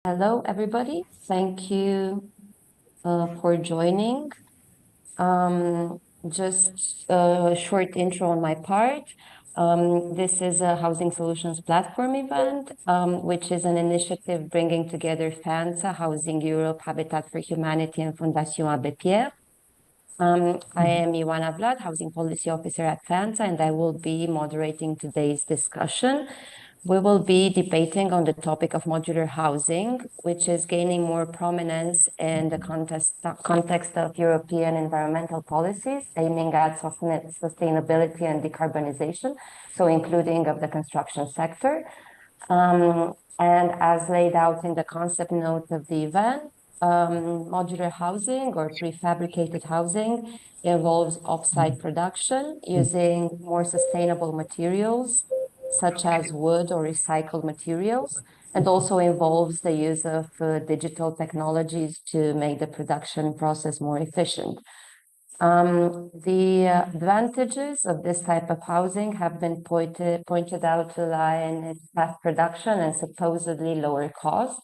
Hello, everybody. Thank you for joining. Just a short intro on my part. This is a Housing Solutions Platform event, which is an initiative bringing together FANSA, Housing Europe, Habitat for Humanity, and Fondation Abbé Pierre. I am Ioana Vlad, Housing Policy Officer at FANSA, and I will be moderating today's discussion. We will be debating on the topic of modular housing, which is gaining more prominence in the context of European environmental policies, aiming at sustainability and decarbonization, so including of the construction sector. And as laid out in the concept note of the event, modular housing or prefabricated housing involves off-site production using more sustainable materials, such as wood or recycled materials, and also involves the use of digital technologies to make the production process more efficient. The advantages of this type of housing have been pointed out to lie in its fast production and supposedly lower cost.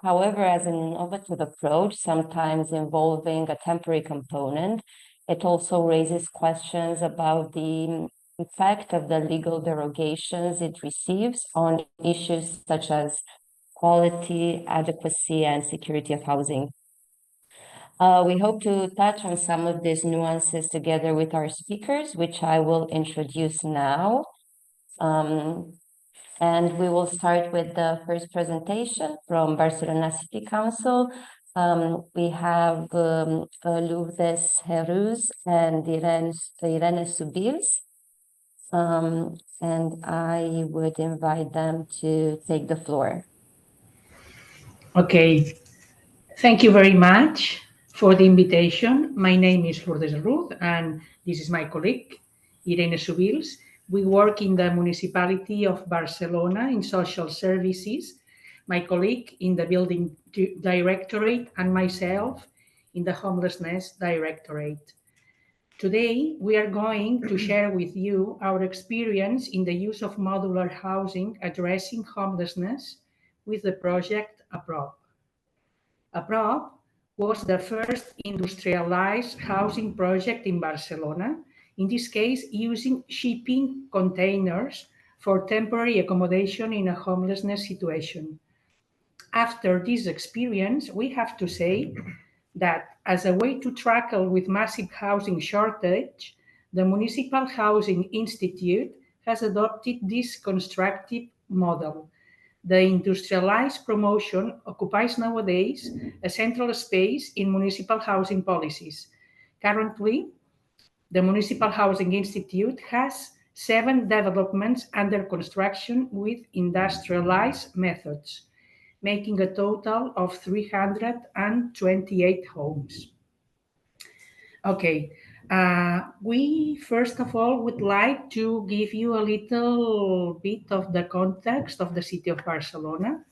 However, as an innovative approach, sometimes involving a temporary component, it also raises questions about the effect of the legal derogations it receives on issues such as quality, adequacy, and security of housing. We hope to touch on some of these nuances together with our speakers, which I will introduce now. And we will start with the first presentation from Barcelona City Council. We have Lourdes Herruz and Irene Subils. And I would invite them to take the floor. Okay, thank you very much for the invitation. My name is Lourdes Herruz, and this is my colleague, Irene Subils. We work in the municipality of Barcelona in social services, my colleague in the building directorate, and myself in the homelessness directorate. Today, we are going to share with you our experience in the use of modular housing addressing homelessness with the project APROP. APROP was the first industrialized housing project in Barcelona, in this case using shipping containers for temporary accommodation in a homelessness situation. After this experience, we have to say that as a way to tackle with massive housing shortage, the Municipal Housing Institute has adopted this constructive model. The industrialized promotion occupies nowadays a central space in municipal housing policies. Currently, the Municipal Housing Institute has 7 developments under construction with industrialized methods, making a total of 328 homes. Okay, we first of all would like to give you a little bit of the context of the city of Barcelona.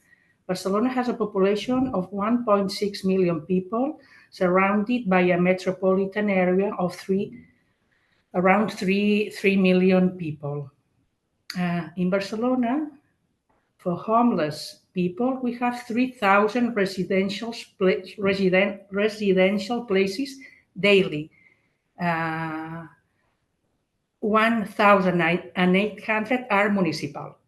Barcelona has a population of 1.6 million people, surrounded by a metropolitan area of around 3 million people. In Barcelona, for homeless people, we have 3,000 residential places daily. 1,800 are municipal.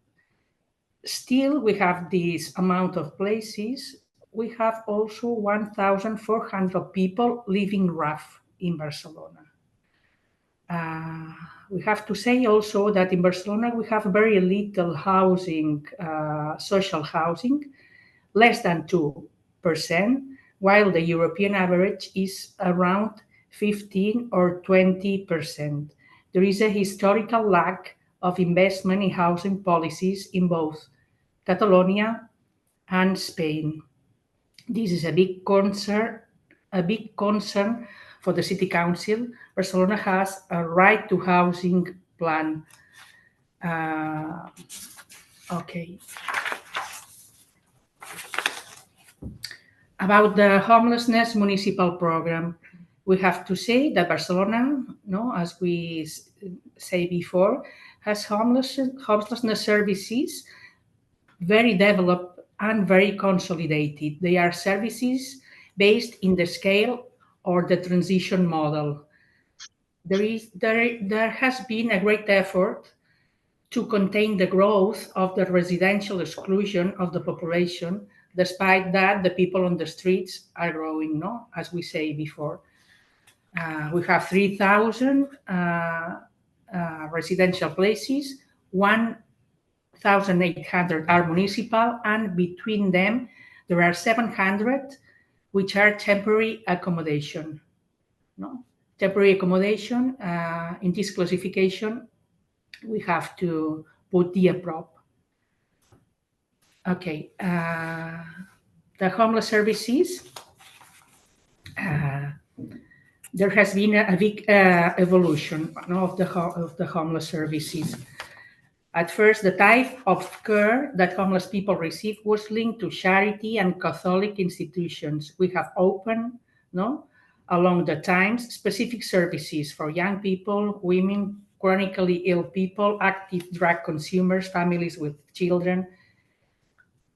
Still, we have this amount of places. We have also 1,400 people living rough in Barcelona. We have to say also that in Barcelona, we have very little housing, social housing, less than 2%, while the European average is around 15 or 20%. There is a historical lack of investment in housing policies in both Catalonia and Spain. This is a big concern for the City Council. Barcelona has a right to housing plan. Okay. About the homelessness municipal program, we have to say that Barcelona, as we say before, has homelessness services very developed and very consolidated. They are services based in the scale or the transition model. There has been a great effort to contain the growth of the residential exclusion of the population. Despite that, the people on the streets are growing, no? As we say before. We have 3,000 residential places, 1,800 are municipal, and between them, there are 700 which are temporary accommodation. No? Temporary accommodation, in this classification, we have to put the prop. Okay, the homeless services, there has been a big evolution of the homeless services. At first, the type of care that homeless people receive was linked to charity and Catholic institutions. We have opened, along the times, specific services for young people, women, chronically ill people, active drug consumers, families with children.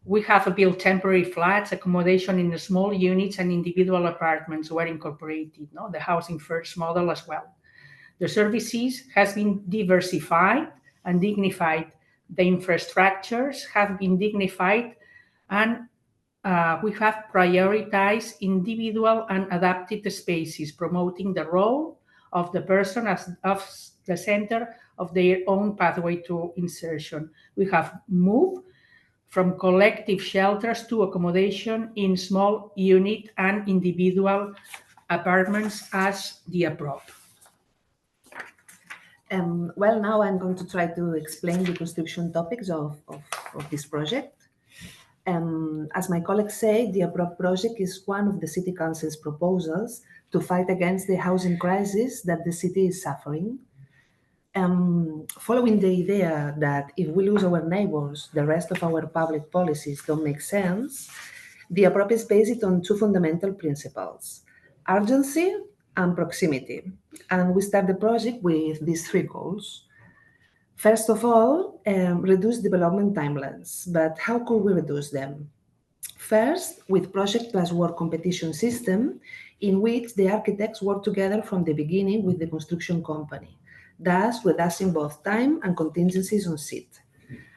We have built temporary flats, accommodation in the small units, and individual apartments were incorporated, the housing first model as well. The services has been diversified and dignified. The infrastructures have been dignified, and we have prioritized individual and adapted spaces, promoting the role of the person as of the center of their own pathway to insertion. We have moved from collective shelters to accommodation in small unit and individual apartments as the approach. Well, now I'm going to try to explain the construction topics of this project. As my colleagues say, the APROP project is one of the City Council's proposals to fight against the housing crisis that the city is suffering. Following the idea that if we lose our neighbors, the rest of our public policies don't make sense, the APROP is based on two fundamental principles: urgency and proximity. And we start the project with these three goals. First of all, reduce development timelines. But how could we reduce them? First, with project plus work competition system, in which the architects work together from the beginning with the construction company, thus reducing both time and contingencies on site.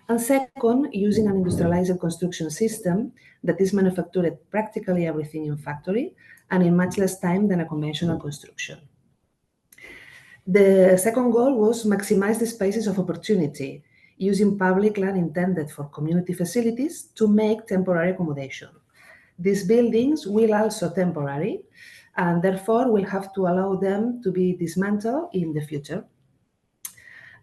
And second, using an industrialized construction system that is manufactured practically everything in factory and in much less time than a conventional construction. The second goal was maximize the spaces of opportunity, using public land intended for community facilities to make temporary accommodation. These buildings will also temporary, and therefore will have to allow them to be dismantled in the future.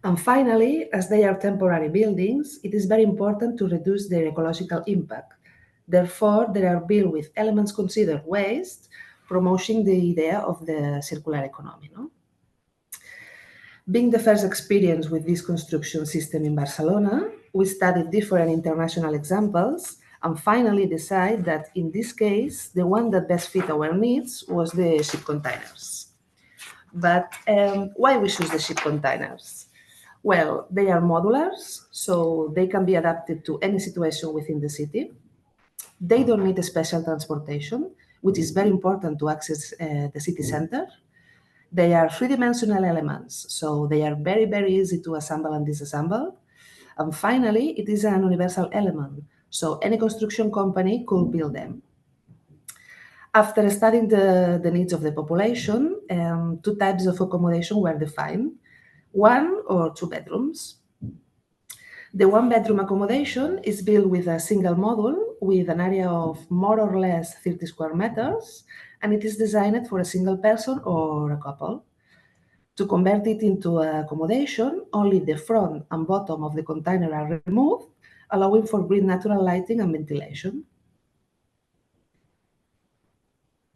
And finally, as they are temporary buildings, it is very important to reduce their ecological impact. Therefore, they are built with elements considered waste, promoting the idea of the circular economy. Being the first experience with this construction system in Barcelona, we studied different international examples and finally decided that in this case, the one that best fit our needs was the ship containers. But why we choose the ship containers? Well, they are modulars, so they can be adapted to any situation within the city. They don't need a special transportation, which is very important to access the city center. They are three-dimensional elements, so they are very, very easy to assemble and disassemble. And finally, it is an universal element, so any construction company could build them. After studying the needs of the population, two types of accommodation were defined: 1 or 2 bedrooms. The 1-bedroom accommodation is built with a single module with an area of more or less 30 square meters, and it is designed for a single person or a couple. To convert it into accommodation, only the front and bottom of the container are removed, allowing for great natural lighting and ventilation.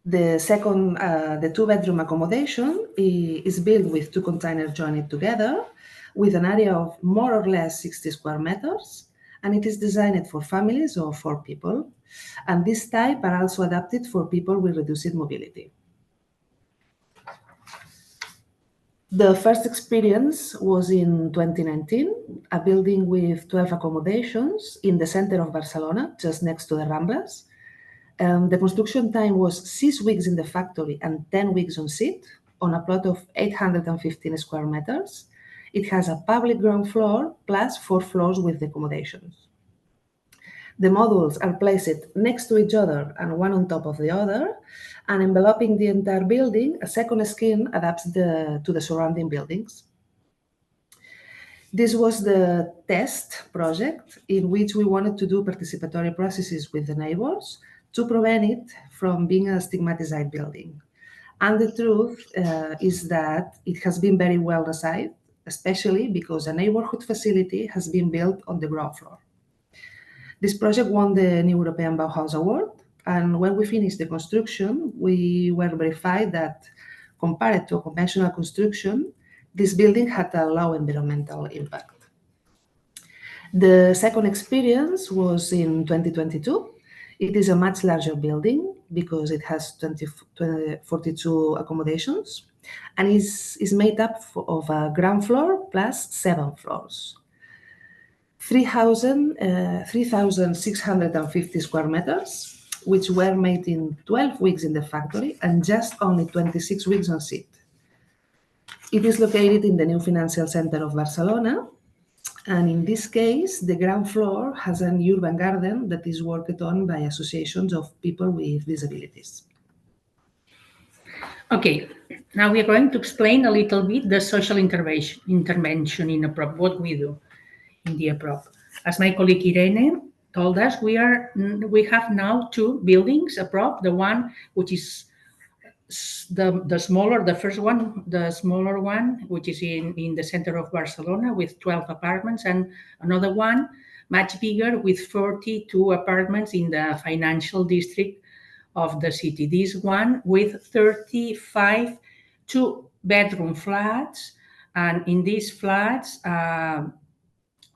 The second, the 2-bedroom accommodation is built with 2 containers joined together with an area of more or less 60 square meters, and it is designed for families or 4 people. And this type are also adapted for people with reduced mobility. The first experience was in 2019, a building with 12 accommodations in the center of Barcelona, just next to the Ramblas. The construction time was 6 weeks in the factory and 10 weeks on site, on a plot of 815 square meters. It has a public ground floor plus 4 floors with the accommodations. The modules are placed next to each other and one on top of the other, and enveloping the entire building, a second skin adapts to the surrounding buildings. This was the test project in which we wanted to do participatory processes with the neighbors to prevent it from being a stigmatized building. And the truth is that it has been very well received, especially because a neighborhood facility has been built on the ground floor. This project won the New European Bauhaus Award, and when we finished the construction, we were verified that compared to a conventional construction, this building had a low environmental impact. The second experience was in 2022. It is a much larger building because it has 42 accommodations and is made up of a ground floor plus 7 floors. 3,650 square meters, which were made in 12 weeks in the factory and just only 26 weeks on site. It is located in the new financial center of Barcelona, and in this case, the ground floor has an urban garden that is worked on by associations of people with disabilities. Okay, now we are going to explain a little bit the social intervention in APROP, what we do in the APROP. As my colleague Irene told us, we have now 2 buildings, APROP, the one which is the smaller, the first one, the smaller one, which is in the center of Barcelona with 12 apartments, and another one much bigger with 42 apartments in the financial district of the city. This one with 35 2-bedroom flats, and in these flats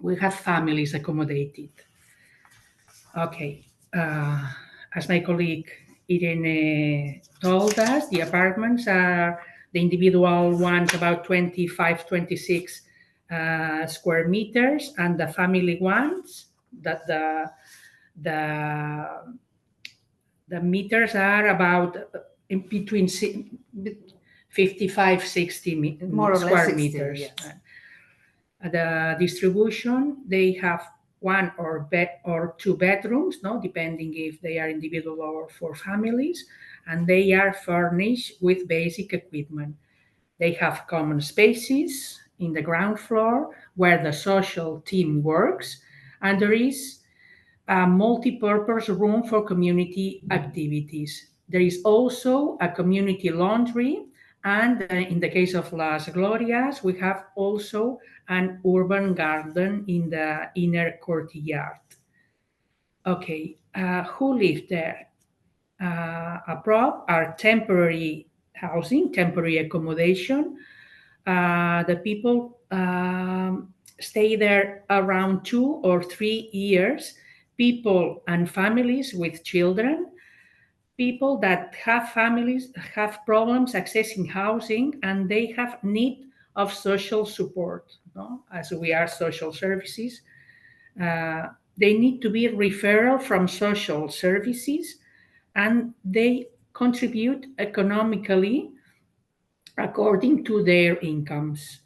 we have families accommodated. Okay, as my colleague Irene told us, the apartments are the individual ones about 25, 26 square meters, and the family ones that the meters are about in between 55, 60 More or square less 60, meters. yes. The distribution, they have 1 or 2 bedrooms, depending if they are individual or for families, and they are furnished with basic equipment. They have common spaces in the ground floor where the social team works, and there is a multi-purpose room for community activities. There is also a community laundry, and in the case of Las Glorias, we have also an urban garden in the inner courtyard. Okay, who live there? APROP are temporary housing, temporary accommodation. The people stay there around 2 or 3 years. People and families with children, people that have families, have problems accessing housing, and they have need of social support. As we are social services, they need to be referral from social services, and they contribute economically according to their incomes.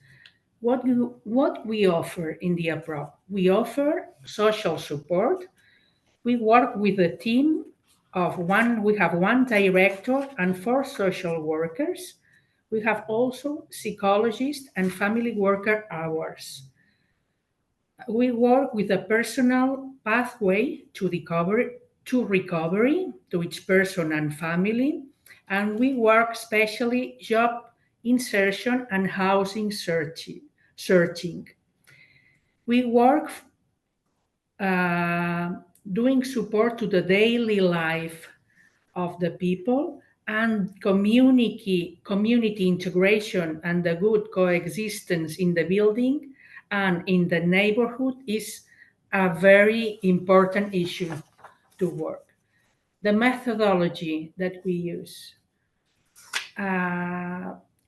What we offer in the APROP? We offer social support. We work with a team of we have 1 director and 4 social workers. We have also psychologists and family worker hours. We work with a personal pathway to recovery to each person and family, and we work especially job insertion and housing searching. We work doing support to the daily life of the people, and community integration and the good coexistence in the building and in the neighborhood is a very important issue to work. The methodology that we use.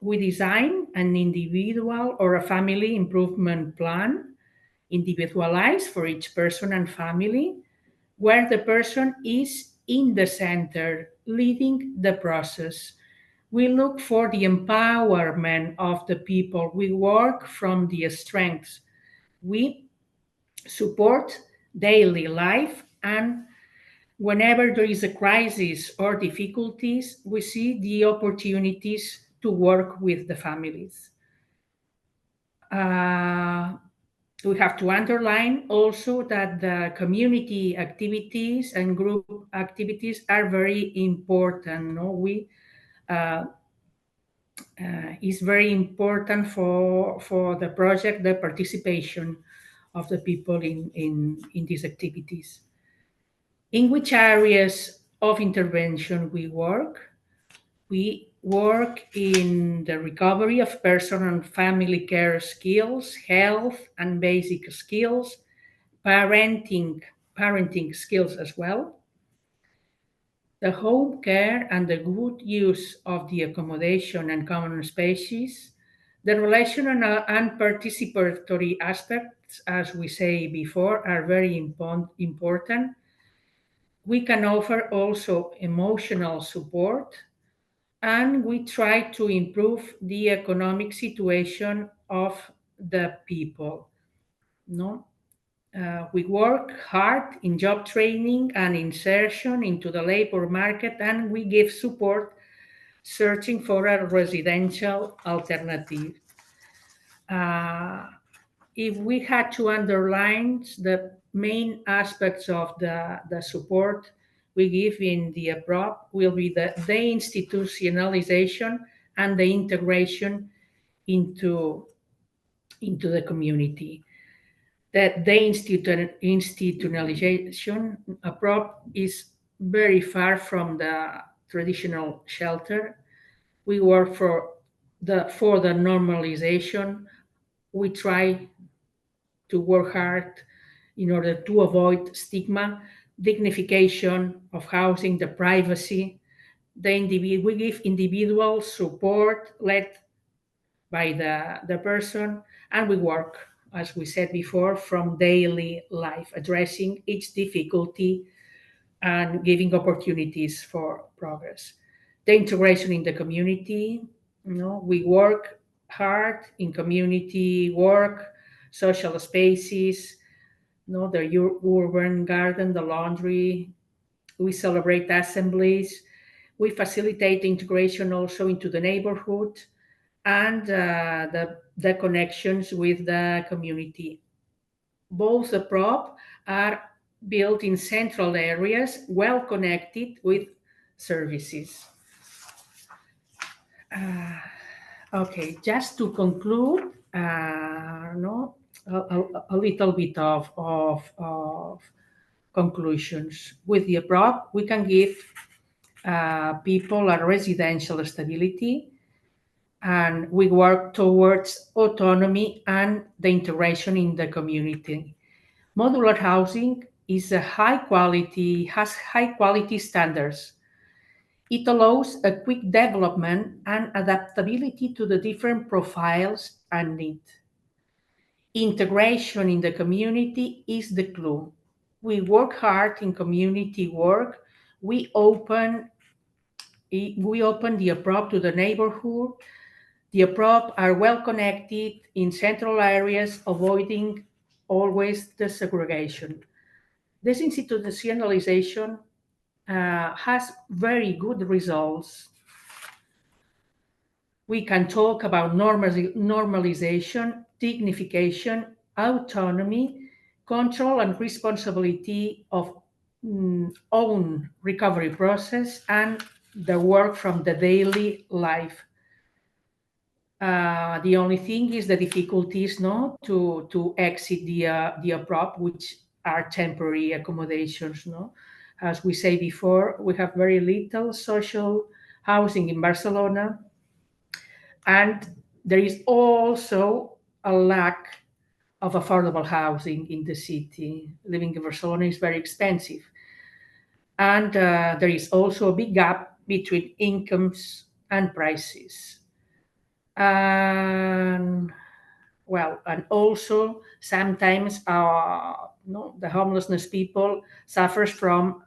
We design an individual or a family improvement plan, individualized for each person and family, where the person is in the center, leading the process. We look for the empowerment of the people. We work from the strengths. We support daily life, and whenever there is a crisis or difficulties, we see the opportunities to work with the families. We have to underline also that the community activities and group activities are very important. No? It's very important for the project, the participation of the people in these activities. In which areas of intervention we work? We work in the recovery of personal and family care skills, health and basic skills, parenting skills as well, the home care and the good use of the accommodation and common spaces, the relational and participatory aspects, as we say before, are very important. We can offer also emotional support, and we try to improve the economic situation of the people. No? We work hard in job training and insertion into the labor market, and we give support searching for a residential alternative. If we had to underline the main aspects of the support we give in the abroad, will be the deinstitutionalization and the integration into the community. That deinstitutionalization abroad is very far from the traditional shelter. We work for the normalization. We try to work hard in order to avoid stigma, dignification of housing, the privacy. We give individual support led by the person, and we work, as we said before, from daily life, addressing each difficulty and giving opportunities for progress. The integration in the community, we work hard in community work, social spaces, the urban garden, the laundry. We celebrate assemblies. We facilitate integration also into the neighborhood and the connections with the community. Both the prop are built in central areas, well connected with services. Okay, just to conclude, a little bit of conclusions. With the prop, we can give people a residential stability, and we work towards autonomy and the integration in the community. Modular housing is has high quality standards. It allows a quick development and adaptability to the different profiles and needs. Integration in the community is the clue. We work hard in community work. We open the prop to the neighborhood. The prop are well connected in central areas, avoiding always the segregation. This institutionalization has very good results. We can talk about normalization, dignification, autonomy, control and responsibility of own recovery process, and the work from the daily life. The only thing is the difficulties to exit the prop, which are temporary accommodations. As we say before, we have very little social housing in Barcelona, and there is also a lack of affordable housing in the city. Living in Barcelona is very expensive, and there is also a big gap between incomes and prices. And well, and also sometimes the homelessness people suffers from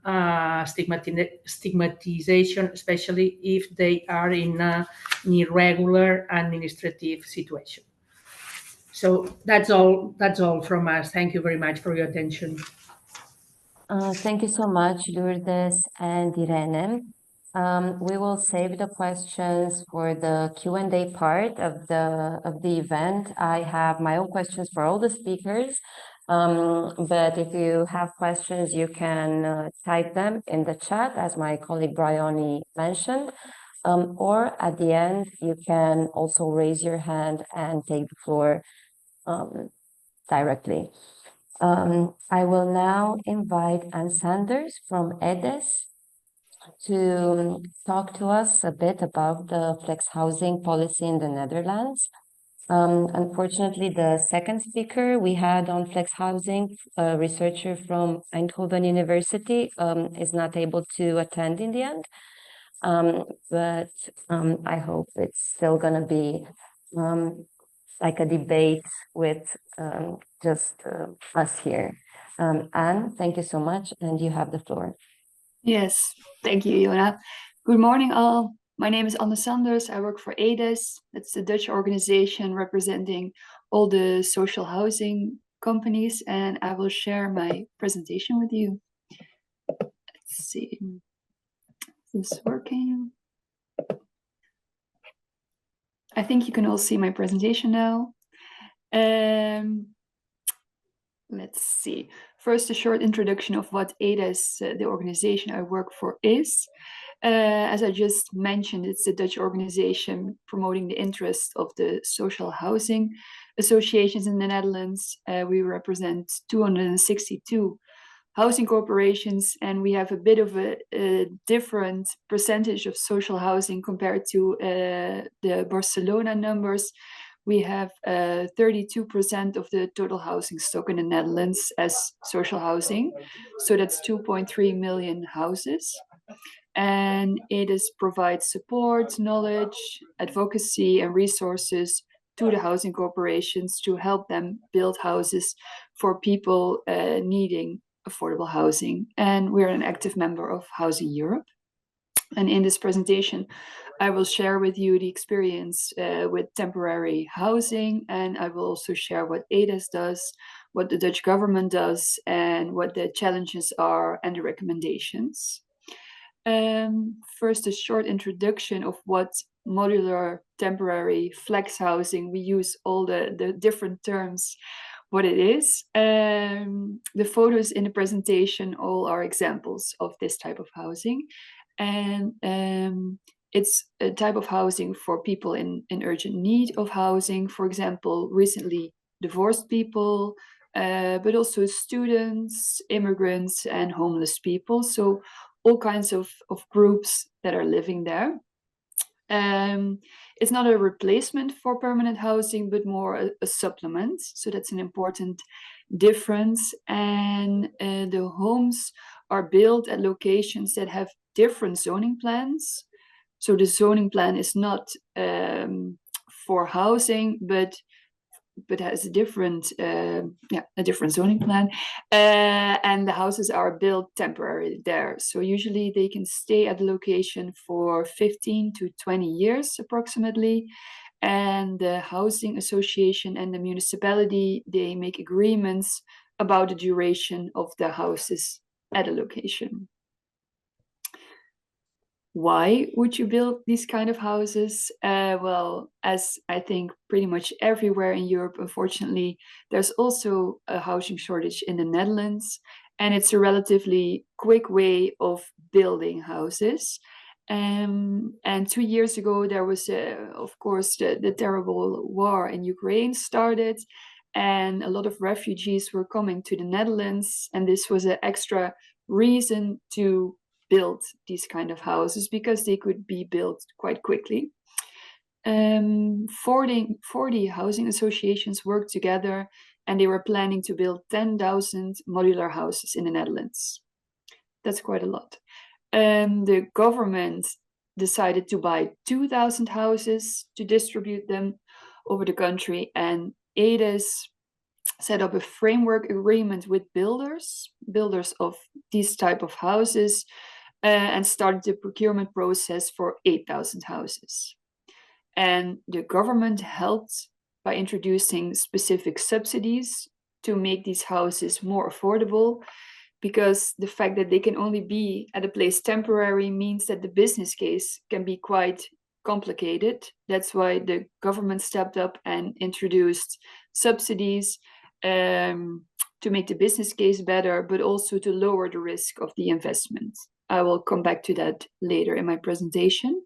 stigmatization, especially if they are in an irregular administrative situation. So that's all from us. Thank you very much for your attention. Thank you so much, Lourdes and Irene. We will save the questions for the Q&A part of the event. I have my own questions for all the speakers, but if you have questions, you can type them in the chat, as my colleague Bryony mentioned, or at the end, you can also raise your hand and take the floor directly. I will now invite Ann Sanders from AEDES to talk to us a bit about the flex housing policy in the Netherlands. Unfortunately, the second speaker we had on flex housing, a researcher from Eindhoven University, is not able to attend in the end. But I hope it's still going to be like a debate with just us here. Anne, thank you so much, and you have the floor. Yes, thank you, Jona. Good morning, all. My name is Anne Sanders. I work for AEDES. That's the Dutch organization representing all the social housing companies, and I will share my presentation with you. Let's see. Is this working? I think you can all see my presentation now. Let's see. First, a short introduction of what AEDES, the organization I work for, is. As I just mentioned, it's a Dutch organization promoting the interests of the social housing associations in the Netherlands. We represent 262 housing corporations, and we have a bit of a different percentage of social housing compared to the Barcelona numbers. We have 32% of the total housing stock in the Netherlands as social housing. So that's 2.3 million houses. And AEDES provides support, knowledge, advocacy, and resources to the housing corporations to help them build houses for people needing affordable housing. And we're an active member of Housing Europe. And in this presentation, I will share with you the experience with temporary housing, and I will also share what AEDES does, what the Dutch government does, and what the challenges are and the recommendations. First, a short introduction of what modular, temporary, flex housing, we use all the different terms, what it is. The photos in the presentation all are examples of this type of housing. And it's a type of housing for people in urgent need of housing. For example, recently divorced people, but also students, immigrants, and homeless people. So all kinds of groups that are living there. It's not a replacement for permanent housing, but more a supplement. So that's an important difference. And the homes are built at locations that have different zoning plans. So the zoning plan is not for housing, but has a different zoning plan, and the houses are built temporarily there. So usually they can stay at the location for 15 to 20 years approximately, and the housing association and the municipality, they make agreements about the duration of the houses at a location. Why would you build these kind of houses? Well, as I think pretty much everywhere in Europe, unfortunately, there's also a housing shortage in the Netherlands, and it's a relatively quick way of building houses. And 2 years ago, there was, of course, the terrible war in Ukraine started, and a lot of refugees were coming to the Netherlands, and this was an extra reason to build these kind of houses because they could be built quite quickly. 40 housing associations worked together, and they were planning to build 10,000 modular houses in the Netherlands. That's quite a lot. The government decided to buy 2,000 houses to distribute them over the country, and AEDES set up a framework agreement with builders of these type of houses, and started the procurement process for 8,000 houses. And the government helped by introducing specific subsidies to make these houses more affordable, because the fact that they can only be at a place temporary means that the business case can be quite complicated. That's why the government stepped up and introduced subsidies to make the business case better, but also to lower the risk of the investment. I will come back to that later in my presentation.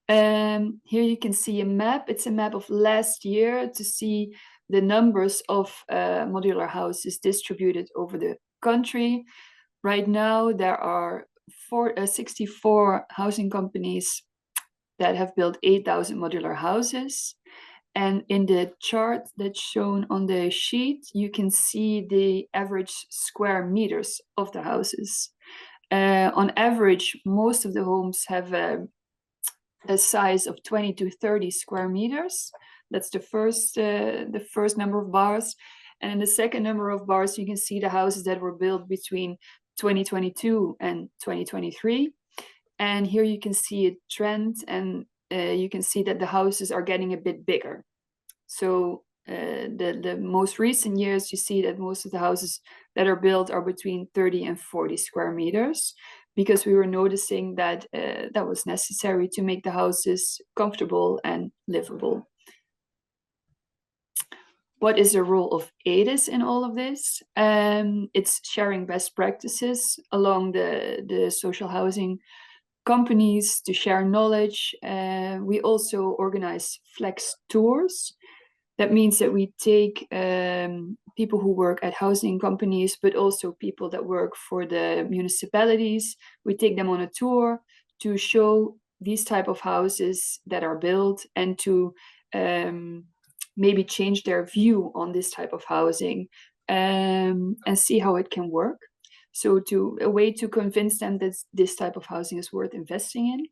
Here you can see a map. It's a map of last year to see the numbers of modular houses distributed over the country. Right now, there are 64 housing companies that have built 8,000 modular houses. And in the chart that's shown on the sheet, you can see the average square meters of the houses. On average, most of the homes have a size of 20 to 30 square meters. That's the first number of bars. And in the second number of bars, you can see the houses that were built between 2022 and 2023. And here you can see a trend, and you can see that the houses are getting a bit bigger. So the most recent years, you see that most of the houses that are built are between 30 and 40 square meters, because we were noticing that that was necessary to make the houses comfortable and livable. What is the role of AEDES in all of this? It's sharing best practices along the social housing companies to share knowledge. We also organize flex tours. That means that we take people who work at housing companies, but also people that work for the municipalities. We take them on a tour to show these type of houses that are built, and to maybe change their view on this type of housing, and see how it can work. So a way to convince them that this type of housing is worth investing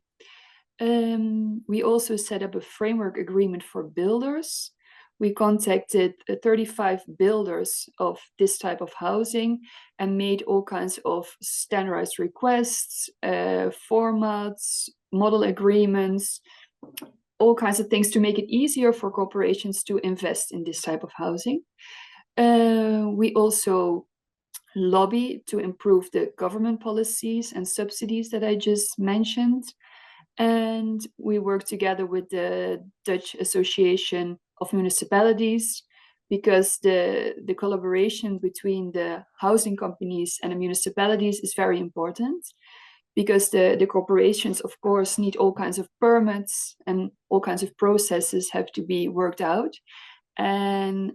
in. We also set up a framework agreement for builders. We contacted 35 builders of this type of housing and made all kinds of standardized requests, formats, model agreements, all kinds of things to make it easier for corporations to invest in this type of housing. We also lobby to improve the government policies and subsidies that I just mentioned. And we work together with the Dutch Association of Municipalities, because the collaboration between the housing companies and the municipalities is very important, because the corporations, of course, need all kinds of permits, and all kinds of processes have to be worked out. And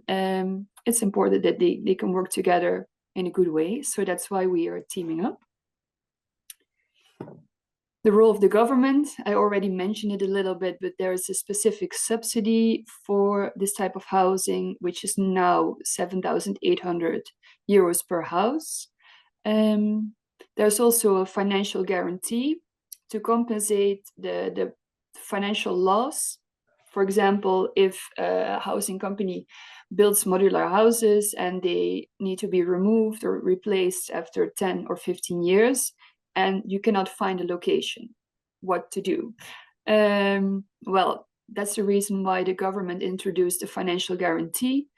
it's important that they can work together in a good way. So that's why we are teaming up. The role of the government, I already mentioned it a little bit, but there is a specific subsidy for this type of housing, which is now 7,800 euros per house. There's also a financial guarantee to compensate the financial loss. For example, if a housing company builds modular houses and they need to be removed or replaced after 10 or 15 years, and you cannot find a location, what to do? Well, that's the reason why the government introduced a financial guarantee,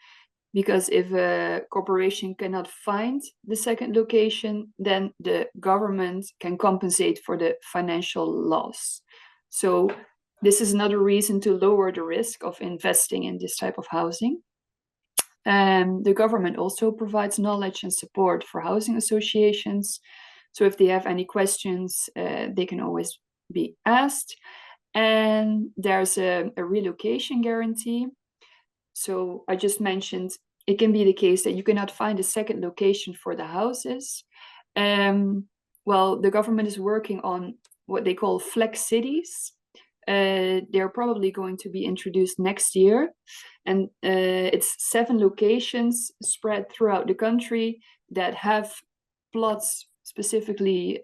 because if a corporation cannot find the second location, then the government can compensate for the financial loss. So this is another reason to lower the risk of investing in this type of housing. The government also provides knowledge and support for housing associations. So if they have any questions, they can always be asked. And there's a relocation guarantee. So I just mentioned, it can be the case that you cannot find a second location for the houses. Well, the government is working on what they call flex cities. They're probably going to be introduced next year. And it's 7 locations spread throughout the country that have plots specifically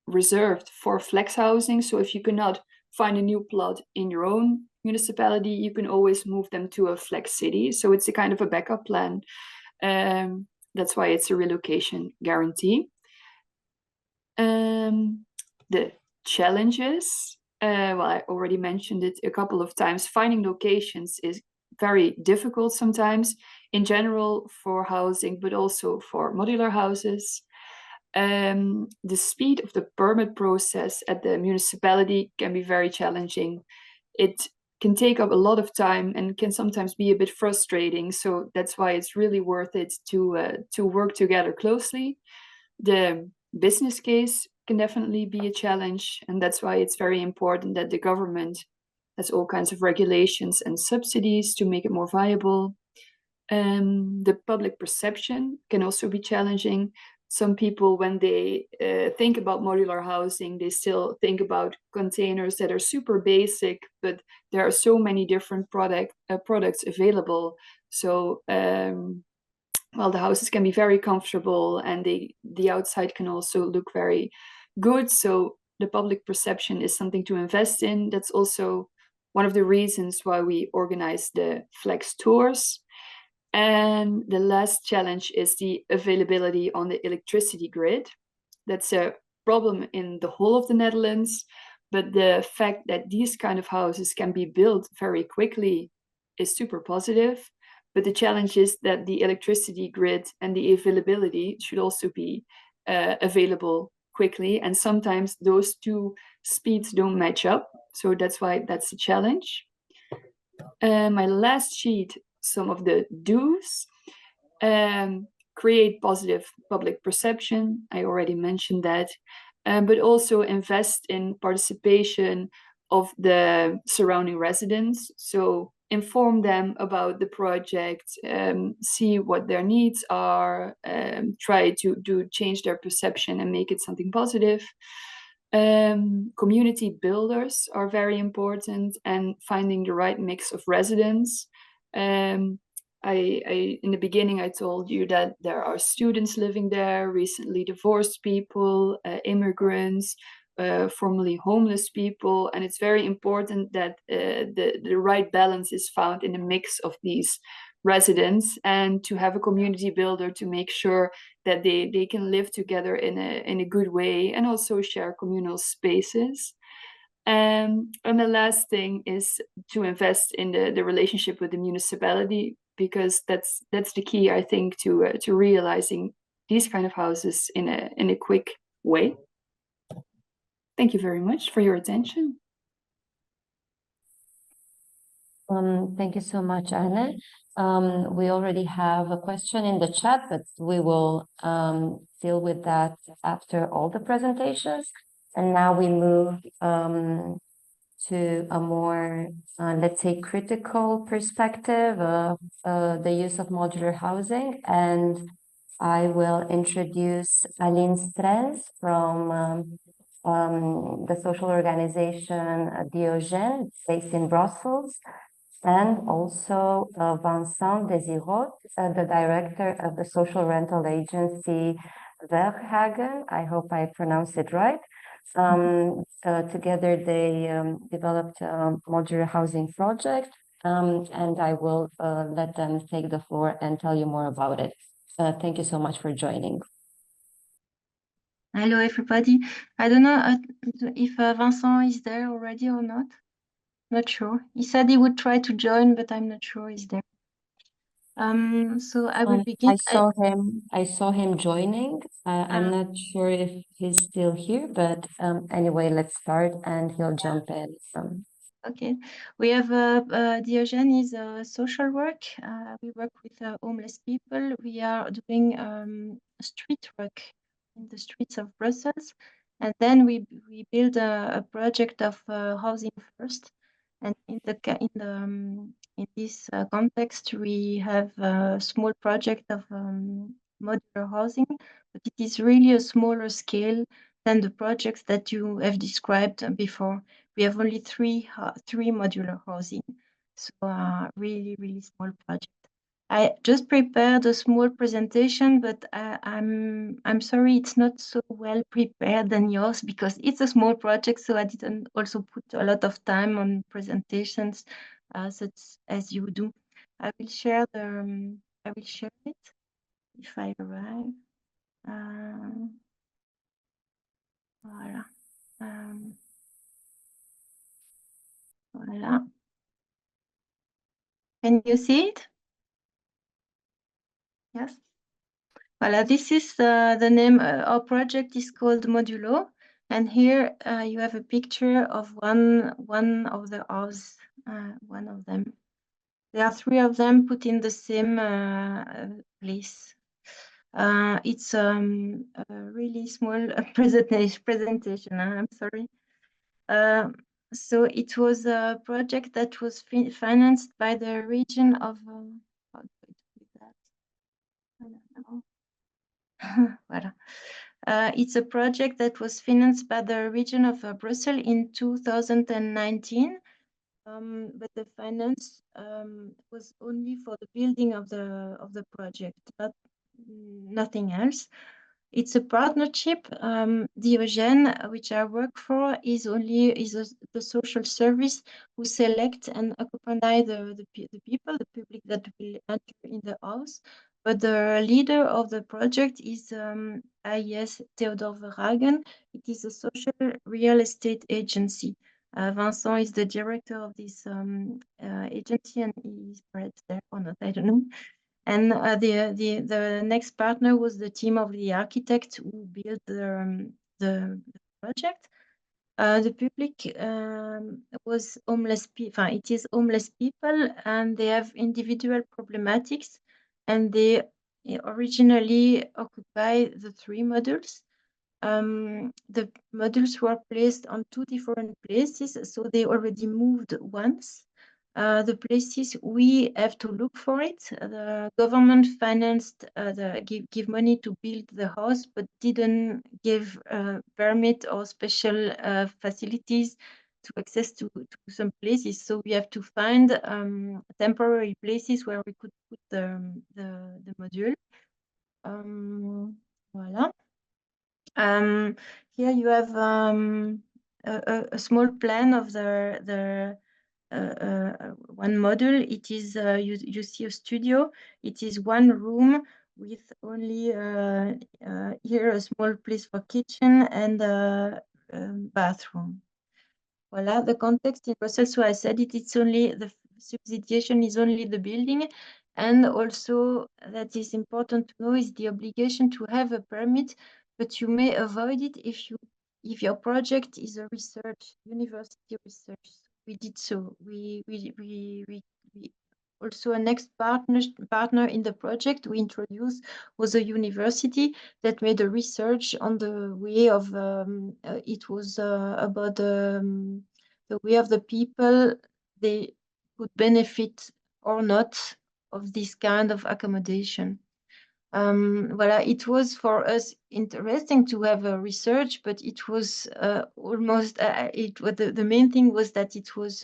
reserved for flex housing. So if you cannot find a new plot in your own municipality, you can always move them to a flex city. So it's a kind of a backup plan. That's why it's a relocation guarantee. The challenges, well, I already mentioned it a couple of times. Finding locations is very difficult sometimes, in general for housing, but also for modular houses. The speed of the permit process at the municipality can be very challenging. It can take up a lot of time and can sometimes be a bit frustrating. So that's why it's really worth it to work together closely. The business case can definitely be a challenge, and that's why it's very important that the government has all kinds of regulations and subsidies to make it more viable. The public perception can also be challenging. Some people, when they think about modular housing, they still think about containers that are super basic, but there are so many different products available. So well, the houses can be very comfortable, and the outside can also look very good. So the public perception is something to invest in. That's also one of the reasons why we organize the flex tours. And the last challenge is the availability on the electricity grid. That's a problem in the whole of the Netherlands, but the fact that these kind of houses can be built very quickly is super positive. But the challenge is that the electricity grid and the availability should also be available quickly. And sometimes those two speeds don't match up. So that's why that's a challenge. My last sheet, some of the do's. Create positive public perception. I already mentioned that. But also invest in participation of the surrounding residents. So inform them about the project, see what their needs are, try to change their perception and make it something positive. Community builders are very important, and finding the right mix of residents. I in the beginning, I told you that there are students living there, recently divorced people, immigrants, formerly homeless people, and it's very important that the right balance is found in a mix of these residents, and to have a community builder to make sure that they can live together in a good way and also share communal spaces. And the last thing is to invest in the relationship with the municipality, because that's the key, I think, to realizing these kind of houses in a quick way. Thank you very much for your attention. Thank you so much, Anne. We already have a question in the chat, but we will deal with that after all the presentations. And now we move to a more, let's say, critical perspective of the use of modular housing. And I will introduce Aline Strens from the social organization Diogenes, based in Brussels, and also Vincent Desirot, the director of the social rental agency Verhagen. I hope I pronounced it right. Together they developed a modular housing project, and I will let them take the floor and tell you more about it. Thank you so much for joining. Hello, everybody. I don't know if Vincent is there already or not. Not sure. He said he would try to join, but I'm not sure he's there. So I will begin. I saw him joining. I'm not sure if he's still here, but anyway, let's start and he'll jump in. Okay, we have Diogenes social work. We work with homeless people. We are doing street work in the streets of Brussels, and then we build a project of housing first. And in this context, we have a small project of modular housing, but it is really a smaller scale than the projects that you have described before. We have only three modular housing, so really small project. I just prepared a small presentation, but I'm sorry it's not so well prepared than yours because it's a small project, so I didn't also put a lot of time on presentations, such as you do. I will share it if I arrive. Voilà. Voilà. Can you see it? Yes. Voilà, this is the name. Our project is called MODULO, and here you have a picture of one of the house, one of them. There are three of them put in the same place. It's a really small presentation. I'm sorry. So it was a project that was financed by the region of. How do I do that? I don't know. Voilà. It's a project that was financed by the region of Brussels in 2019, but the finance was only for the building of the project, nothing else. It's a partnership. Diogenes, which I work for, is the social service who select and accompany the people, the public that will enter in the house. But the leader of the project is AEDES Theodore Verhagen. It is a social real estate agency. Vincent is the director of this agency, and he's perhaps there or not, I don't know. And the next partner was the team of the architect who built the project. The public was homeless people. It is homeless people, and they have individual problematics, and they originally occupy the three modules. The modules were placed on two different places, so they already moved once. The places we have to look for it. The government financed give money to build the house, but didn't give permit or special facilities to access to some places. So we have to find temporary places where we could put the module. Voilà. Here you have a small plan of the one module. It is you see a studio. It is one room with only here a small place for kitchen and bathroom. Voilà, the context in Brussels. So I said it's only the subsidiation is only the building, and also that is important to know is the obligation to have a permit, but you may avoid it if your project is a university research. We did so. We also a next partner in the project we introduced was a university that made a research on the way of it was about the way of the people they could benefit or not of this kind of accommodation. Voilà, it was for us interesting to have a research, but it was almost the main thing was that it was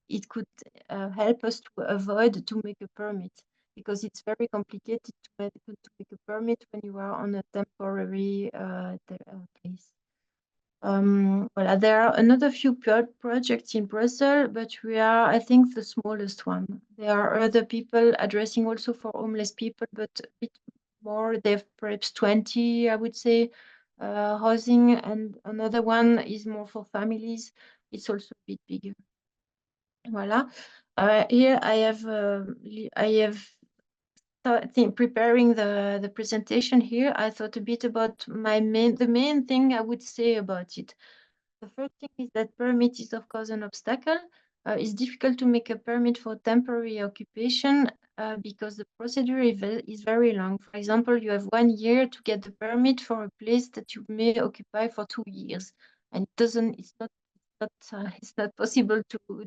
it could help us to avoid to make a permit, because it's very complicated to make a permit when you are on a temporary place. Voilà, there are another few projects in Brussels, but we are, I think, the smallest one. There are other people addressing also for homeless people, but a bit more. They have perhaps 20, I would say, housing, and another one is more for families. It's also a bit bigger. Voilà. Here I have preparing the presentation here, I thought a bit about the main thing I would say about it. The first thing is that permit is of course an obstacle. It's difficult to make a permit for temporary occupation because the procedure is very long. For example, you have 1 year to get the permit for a place that you may occupy for 2 years, and it's not possible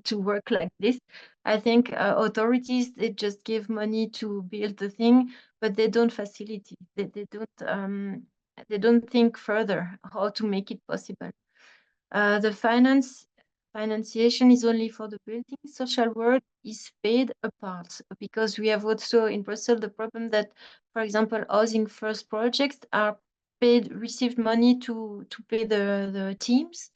to work like this. I think authorities, they just give money to build the thing, but they don't facilitate. They don't think further how to make it possible. The finance financiation is only for the building. Social work is paid apart, because we have also in Brussels the problem that, for example, housing first projects are paid, received money to pay the teams,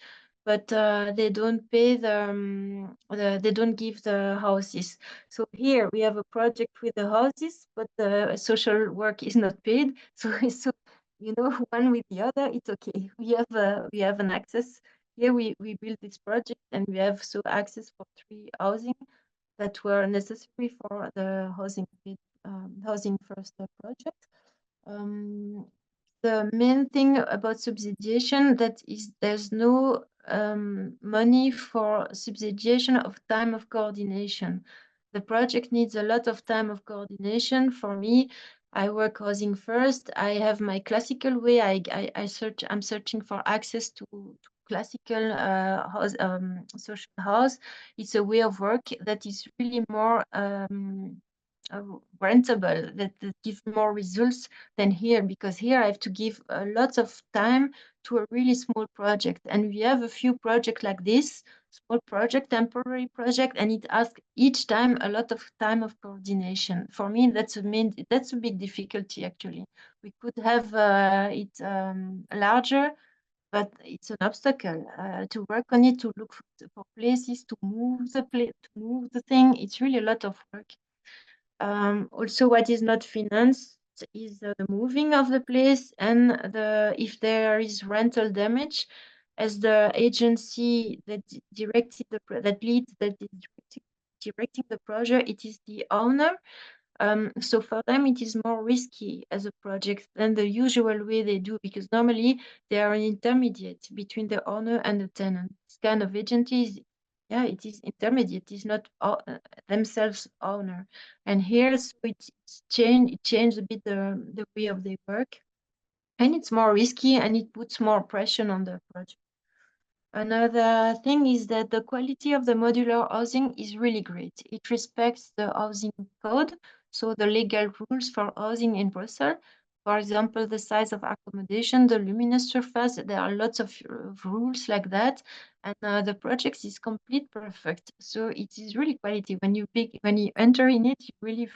but they don't pay they don't give the houses. So here we have a project with the houses, but the social work is not paid. So you know, one with the other, it's okay. We have an access. Here we build this project, and we have so access for 3 housing that were necessary for the housing first project. The main thing about subsidiation that is there's no money for subsidiation of time of coordination. The project needs a lot of time of coordination. For me, I work housing first. I have my classical way. I'm searching for access to classical social house. It's a way of work that is really more rentable, that gives more results than here, because here I have to give lots of time to a really small project, and we have a few projects like this, small project, temporary project, and it asks each time a lot of time of coordination. For me, that's a big difficulty actually. We could have it larger, but it's an obstacle to work on it, to look for places, to move the thing. It's really a lot of work. Also, what is not financed is the moving of the place, and if there is rental damage, as the agency that directed that leads that is directing the project, it is the owner. So for them, it is more risky as a project than the usual way they do, because normally they are an intermediate between the owner and the tenant. This kind of agency yeah, it is intermediate. It is not themselves owner. And here, so it changed a bit the way of their work, and it's more risky, and it puts more pressure on the project. Another thing is that the quality of the modular housing is really great. It respects the housing code, so the legal rules for housing in Brussels. For example, the size of accommodation, the luminous surface, there are lots of rules like that. And the project is complete perfect. So it is really quality. When you enter in it, you really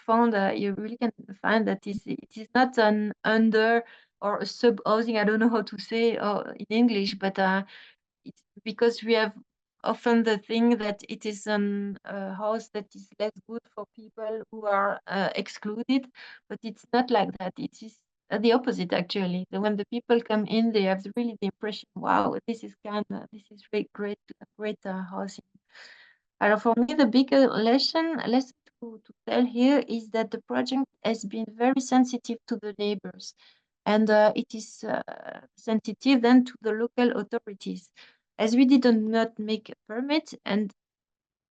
can find that it is not an under or a sub housing. I don't know how to say in English, but it's because we have often the thing that it is a house that is less good for people who are excluded, but it's not like that. It is the opposite actually. When the people come in, they have really the impression, wow, this is really great housing. For me, the bigger lesson to tell here is that the project has been very sensitive to the neighbors, and it is sensitive then to the local authorities. As we did not make a permit, and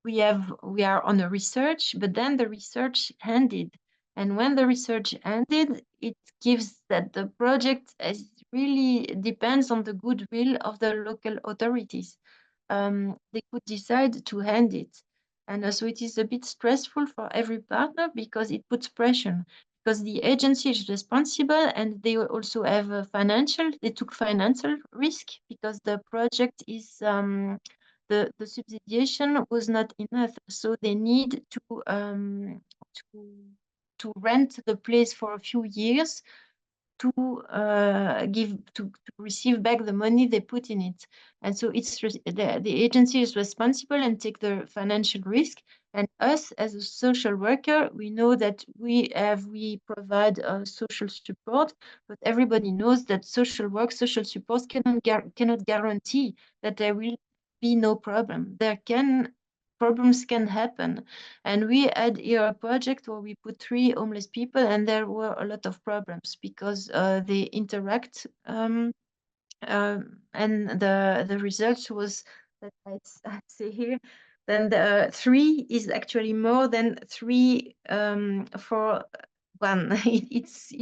we are on a research, but then the research ended. And when the research ended, it gives that the project really depends on the goodwill of the local authorities. They could decide to end it. And so it is a bit stressful for every partner, because it puts pressure, because the agency is responsible, and they also have they took financial risk, because the project is the subsidiation was not enough, so they need to rent the place for a few years to receive back the money they put in it. And so it's the agency is responsible and take the financial risk. And us as a social worker, we know that we provide social support, but everybody knows that social support cannot guarantee that there will be no problem. Problems can happen. And we had here a project where we put 3 homeless people, and there were a lot of problems because they interact. And the result was that I'd say here, then the 3 is actually more than 3 for one. It's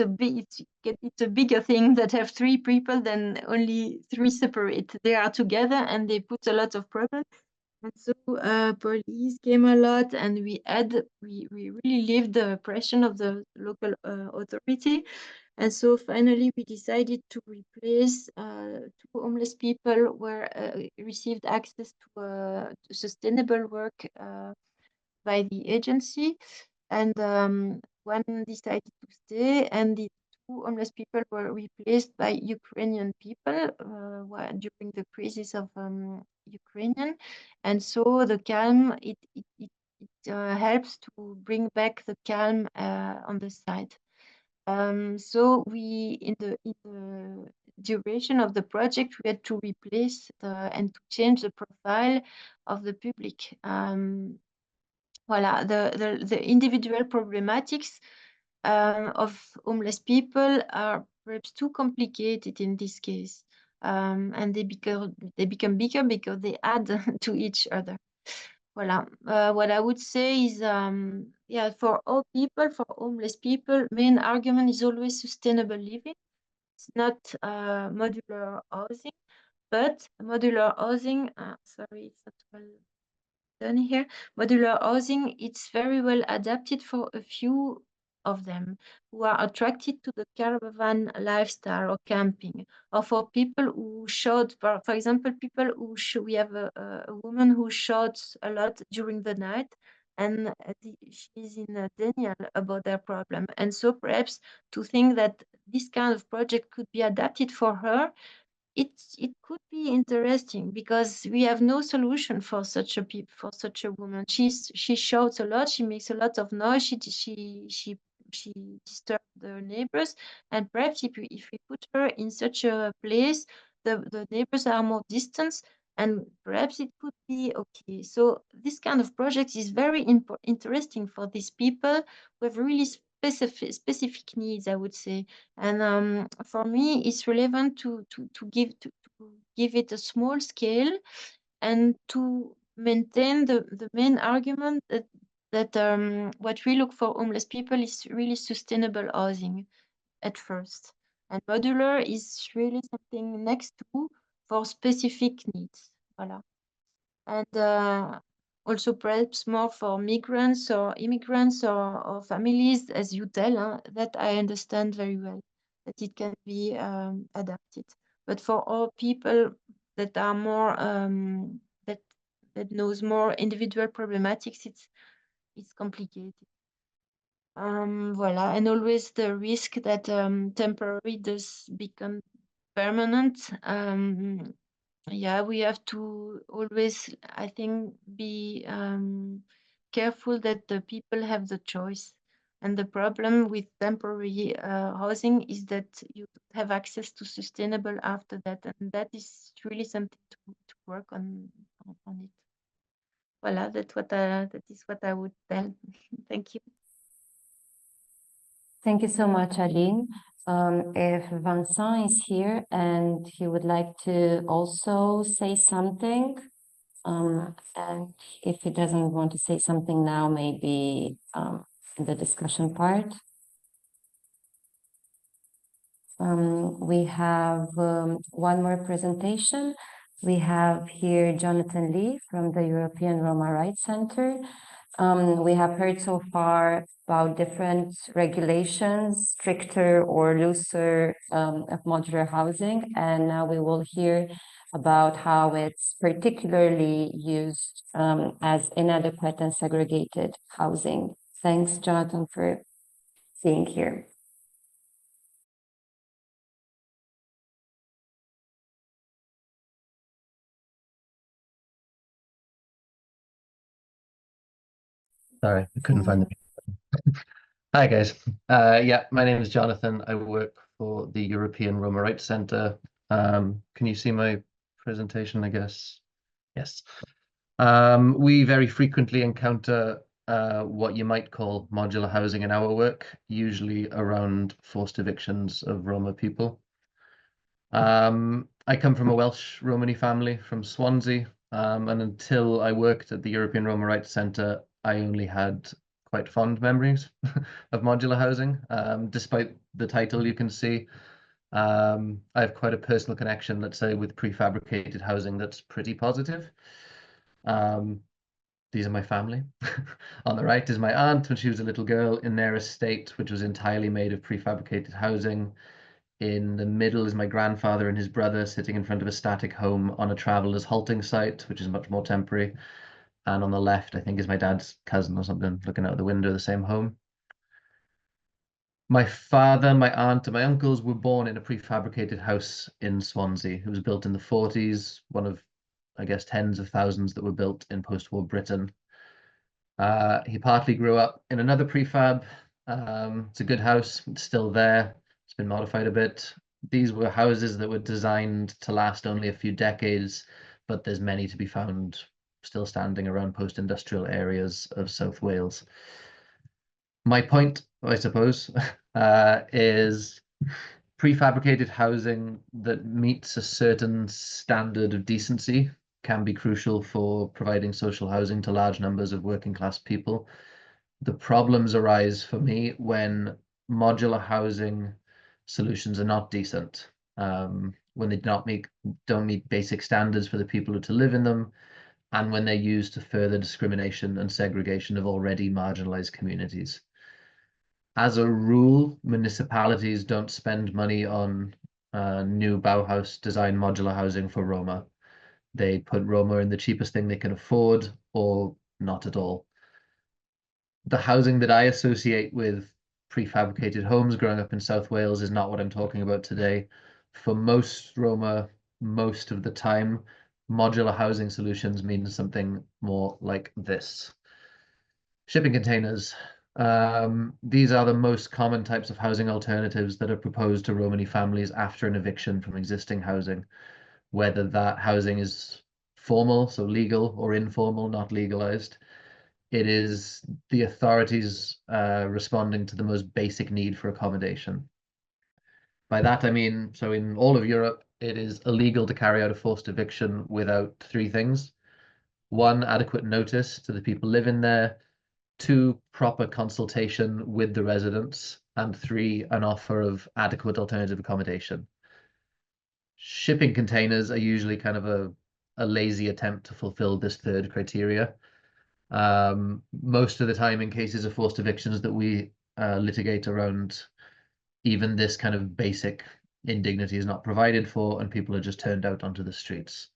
a bigger thing that have 3 people than only 3 separate. They are together and they put a lot of problems. And so police came a lot, and we really lived the oppression of the local authority. And so finally we decided to replace two homeless people were received access to sustainable work by the agency. And one decided to stay, and the two homeless people were replaced by Ukrainian people during the crisis of Ukrainian. And so the calm, it helps to bring back the calm on the site. So we, in the duration of the project, we had to replace and to change the profile of the public. Voilà, the individual problematics of homeless people are perhaps too complicated in this case, and they become bigger because they add to each other. Voilà. What I would say is, yeah, for all people, for homeless people, main argument is always sustainable living. It's not modular housing, but modular housing. Sorry, it's not well done here. Modular housing, it's very well adapted for a few of them who are attracted to the caravan lifestyle or camping, or for people who showed, for example, people who we have a woman who shouts a lot during the night, and she's in denial about their problem. And so perhaps to think that this kind of project could be adapted for her, it could be interesting, because we have no solution for such a woman. She shouts a lot, she makes a lot of noise, she disturbs the neighbors, and perhaps if we put her in such a place, the neighbors are more distant, and perhaps it could be okay. So this kind of project is very interesting for these people with really specific needs, I would say. And for me, it's relevant to give it a small scale, and to maintain the main argument that what we look for homeless people is really sustainable housing at first, and modular is really something next to for specific needs. Voilà. And also perhaps more for migrants or immigrants or families, as you tell, that I understand very well, that it can be adapted. But for all people that are more that knows more individual problematics, it's complicated. Voilà, and always the risk that temporary does become permanent. Yeah, we have to always, I think, be careful that the people have the choice. And the problem with temporary housing is that you don't have access to sustainable after that, and that is really something to work on it. Voilà, that is what I would tell. Thank you. Thank you so much, Aline. If Vincent is here and he would like to also say something, and if he doesn't want to say something now, maybe in the discussion part. We have one more presentation. We have here Jonathan Lee from the European Roma Rights Centre. We have heard so far about different regulations, stricter or looser, of modular housing, and now we will hear about how it's particularly used as inadequate and segregated housing. Thanks, Jonathan, for being here. Sorry, I couldn't find the Hi guys. Yeah, my name is Jonathan. I work for the European Roma Rights Centre. Can you see my presentation, I guess? Yes. We very frequently encounter what you might call modular housing in our work, usually around forced evictions of Roma people. I come from a Welsh Romani family from Swansea, and until I worked at the European Roma Rights Centre, I only had quite fond memories of modular housing. Despite the title, you can see I have quite a personal connection, let's say, with prefabricated housing that's pretty positive. These are my family. On the right is my aunt when she was a little girl in their estate, which was entirely made of prefabricated housing. In the middle is my grandfather and his brother sitting in front of a static home on a traveller's halting site, which is much more temporary. And on the left, I think, is my dad's cousin or something looking out the window of the same home. My father, my aunt, and my uncles were born in a prefabricated house in Swansea. It was built in the 40s, one of, I guess, tens of thousands that were built in post-war Britain. He partly grew up in another prefab. It's a good house, it's still there. It's been modified a bit. These were houses that were designed to last only a few decades, but there's many to be found still standing around post-industrial areas of South Wales. My point, I suppose, is prefabricated housing that meets a certain standard of decency can be crucial for providing social housing to large numbers of working class people. The problems arise for me when modular housing solutions are not decent, when they don't meet basic standards for the people who to live in them, and when they're used to further discrimination and segregation of already marginalized communities. As a rule, municipalities don't spend money on new Bauhaus design modular housing for Roma. They put Roma in the cheapest thing they can afford or not at all. The housing that I associate with prefabricated homes growing up in South Wales is not what I'm talking about today. For most Roma, most of the time, modular housing solutions mean something more like this. Shipping containers. These are the most common types of housing alternatives that are proposed to Romani families after an eviction from existing housing, whether that housing is formal, so legal, or informal, not legalized. It is the authorities responding to the most basic need for accommodation. By that I mean, so in all of Europe, it is illegal to carry out a forced eviction without three things. One, adequate notice to the people living there. Two, proper consultation with the residents. And three, an offer of adequate alternative accommodation. Shipping containers are usually kind of a lazy attempt to fulfill this third criteria. Most of the time in cases of forced evictions that we litigate around, even this kind of basic indignity is not provided for and people are just turned out onto the streets.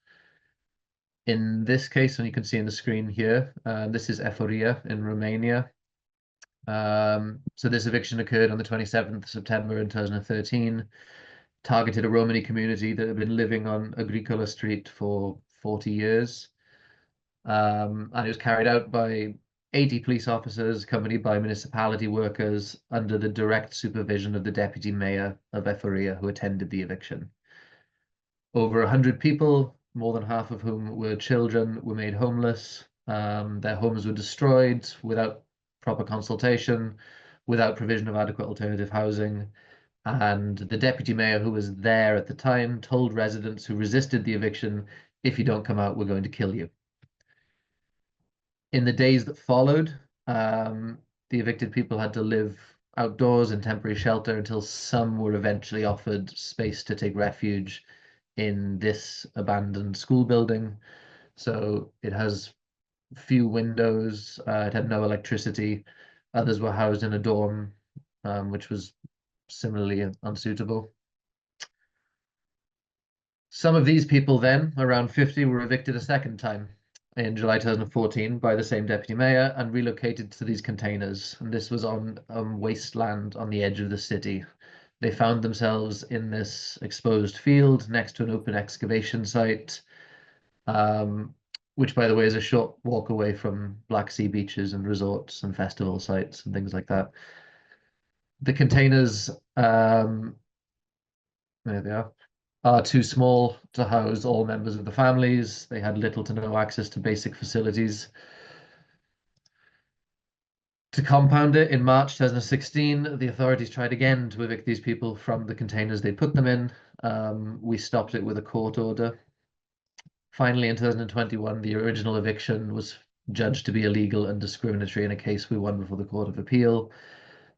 In this case, and you can see on the screen here, this is Eforia in Romania. So this eviction occurred on the 27th of September in 2013, targeted a Romani community that had been living on Agricola Street for 40 years. And it was carried out by 80 police officers accompanied by municipality workers under the direct supervision of the deputy mayor of Eforia, who attended the eviction. Over 100 people, more than half of whom were children, were made homeless. Their homes were destroyed without proper consultation, without provision of adequate alternative housing. And the deputy mayor, who was there at the time, told residents who resisted the eviction, if you don't come out, we're going to kill you. In the days that followed, the evicted people had to live outdoors in temporary shelter until some were eventually offered space to take refuge in this abandoned school building. So it has few windows, it had no electricity. Others were housed in a dorm, which was similarly unsuitable. Some of these people then, around 50, were evicted a second time in July 2014 by the same deputy mayor and relocated to these containers. And this was on wasteland on the edge of the city. They found themselves in this exposed field next to an open excavation site, which, by the way, is a short walk away from Black Sea beaches and resorts and festival sites and things like that. The containers, there they are too small to house all members of the families. They had little to no access to basic facilities. To compound it, in March 2016, the authorities tried again to evict these people from the containers they put them in. We stopped it with a court order. Finally, in 2021, the original eviction was judged to be illegal and discriminatory in a case we won before the Court of Appeal.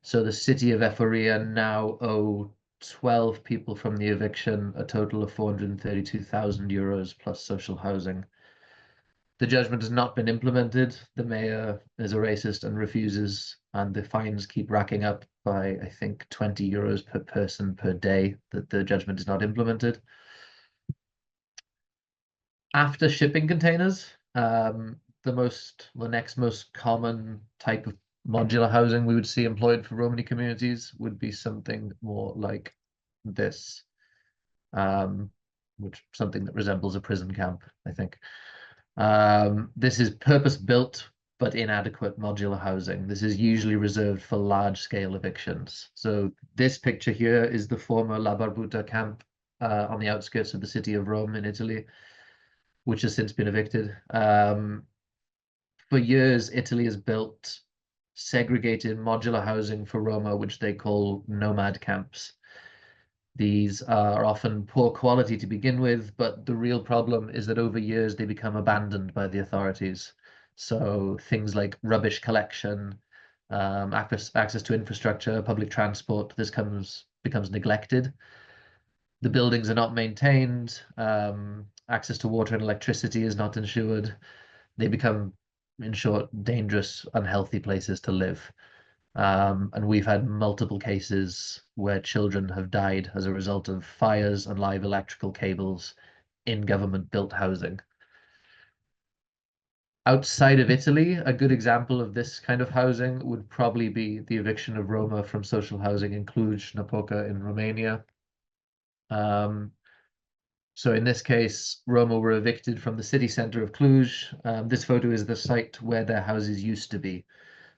So the city of Eforia now owe 12 people from the eviction a total of 432,000 euros plus social housing. The judgment has not been implemented. The mayor is a racist and refuses, and the fines keep racking up by, I think, 20 euros per person per day that the judgment is not implemented. After shipping containers, the next most common type of modular housing we would see employed for Romani communities would be something more like this, which something that resembles a prison camp, I think. This is purpose-built but inadequate modular housing. This is usually reserved for large-scale evictions. So this picture here is the former La Barbuta camp on the outskirts of the city of Rome in Italy, which has since been evicted. For years, Italy has built segregated modular housing for Roma, which they call nomad camps. These are often poor quality to begin with, but the real problem is that over years they become abandoned by the authorities. So things like rubbish collection, access to infrastructure, public transport, this becomes neglected. The buildings are not maintained, access to water and electricity is not ensured. They become, in short, dangerous, unhealthy places to live. And we've had multiple cases where children have died as a result of fires and live electrical cables in government-built housing. Outside of Italy, a good example of this kind of housing would probably be the eviction of Roma from social housing in Cluj-Napoca in Romania. So in this case, Roma were evicted from the city center of Cluj. This photo is the site where their houses used to be.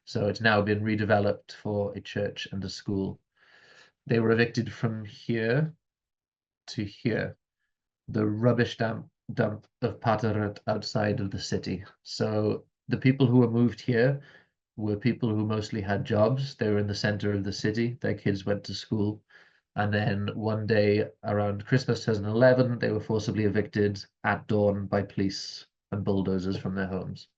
So it's now been redeveloped for a church and a school. They were evicted from here to here, the rubbish dump of Patarot outside of the city. So the people who were moved here were people who mostly had jobs. They were in the center of the city. Their kids went to school. And then one day around Christmas 2011, they were forcibly evicted at dawn by police and bulldozers from their homes.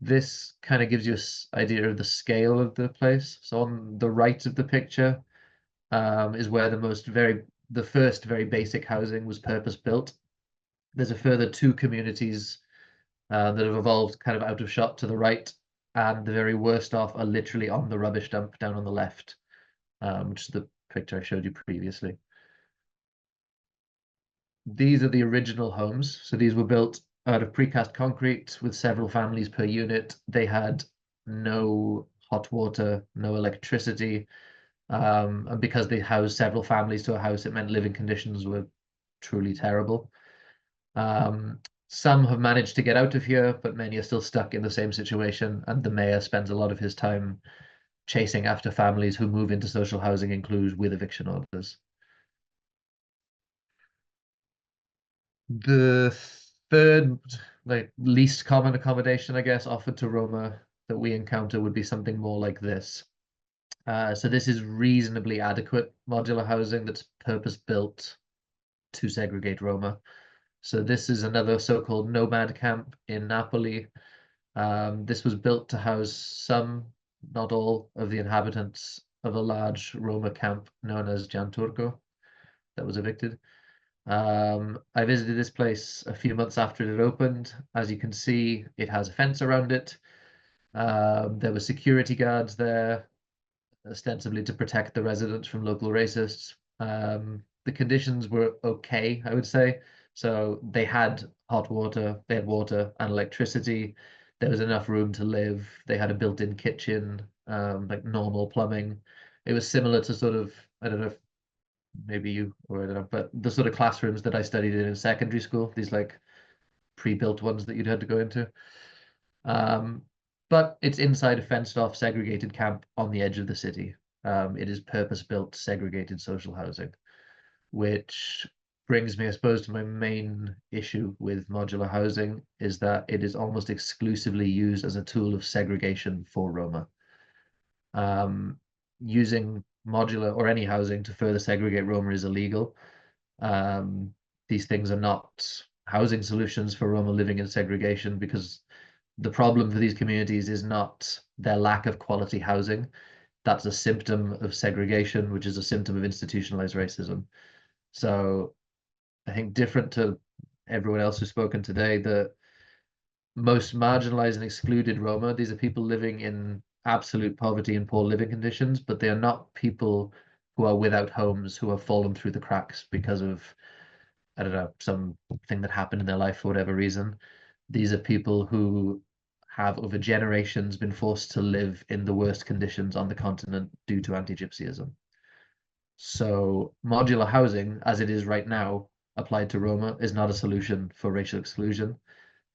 This kind of gives you an idea of the scale of the place. So on the right of the picture is where the first very basic housing was purpose-built. There's a further two communities that have evolved kind of out of shot to the right, and the very worst off are literally on the rubbish dump down on the left, which is the picture I showed you previously. These are the original homes. So these were built out of precast concrete with several families per unit. They had no hot water, no electricity. And because they housed several families to a house, it meant living conditions were truly terrible. Some have managed to get out of here, but many are still stuck in the same situation. And the mayor spends a lot of his time chasing after families who move into social housing in Cluj with eviction orders. The third, least common accommodation, I guess, offered to Roma that we encounter would be something more like this. So this is reasonably adequate modular housing that's purpose-built to segregate Roma. So this is another so-called nomad camp in Napoli. This was built to house some, not all, of the inhabitants of a large Roma camp known as Gianturco that was evicted. I visited this place a few months after it opened. As you can see, it has a fence around it. There were security guards there, ostensibly to protect the residents from local racists. The conditions were okay, I would say. So they had hot water, they had water and electricity. There was enough room to live. They had a built-in kitchen, like normal plumbing. It was similar to sort of, I don't know if maybe you, or I don't know, but the sort of classrooms that I studied in secondary school, these like pre-built ones that you'd had to go into. But it's inside a fenced-off segregated camp on the edge of the city. It is purpose-built segregated social housing, which brings me, I suppose, to my main issue with modular housing, is that it is almost exclusively used as a tool of segregation for Roma. Using modular or any housing to further segregate Roma is illegal. These things are not housing solutions for Roma living in segregation, because the problem for these communities is not their lack of quality housing. That's a symptom of segregation, which is a symptom of institutionalized racism. So I think different to everyone else who's spoken today, the most marginalized and excluded Roma, these are people living in absolute poverty and poor living conditions, but they are not people who are without homes, who have fallen through the cracks because of, I don't know, something that happened in their life for whatever reason. These are people who have over generations been forced to live in the worst conditions on the continent due to anti-Gypsyism. So modular housing, as it is right now, applied to Roma, is not a solution for racial exclusion.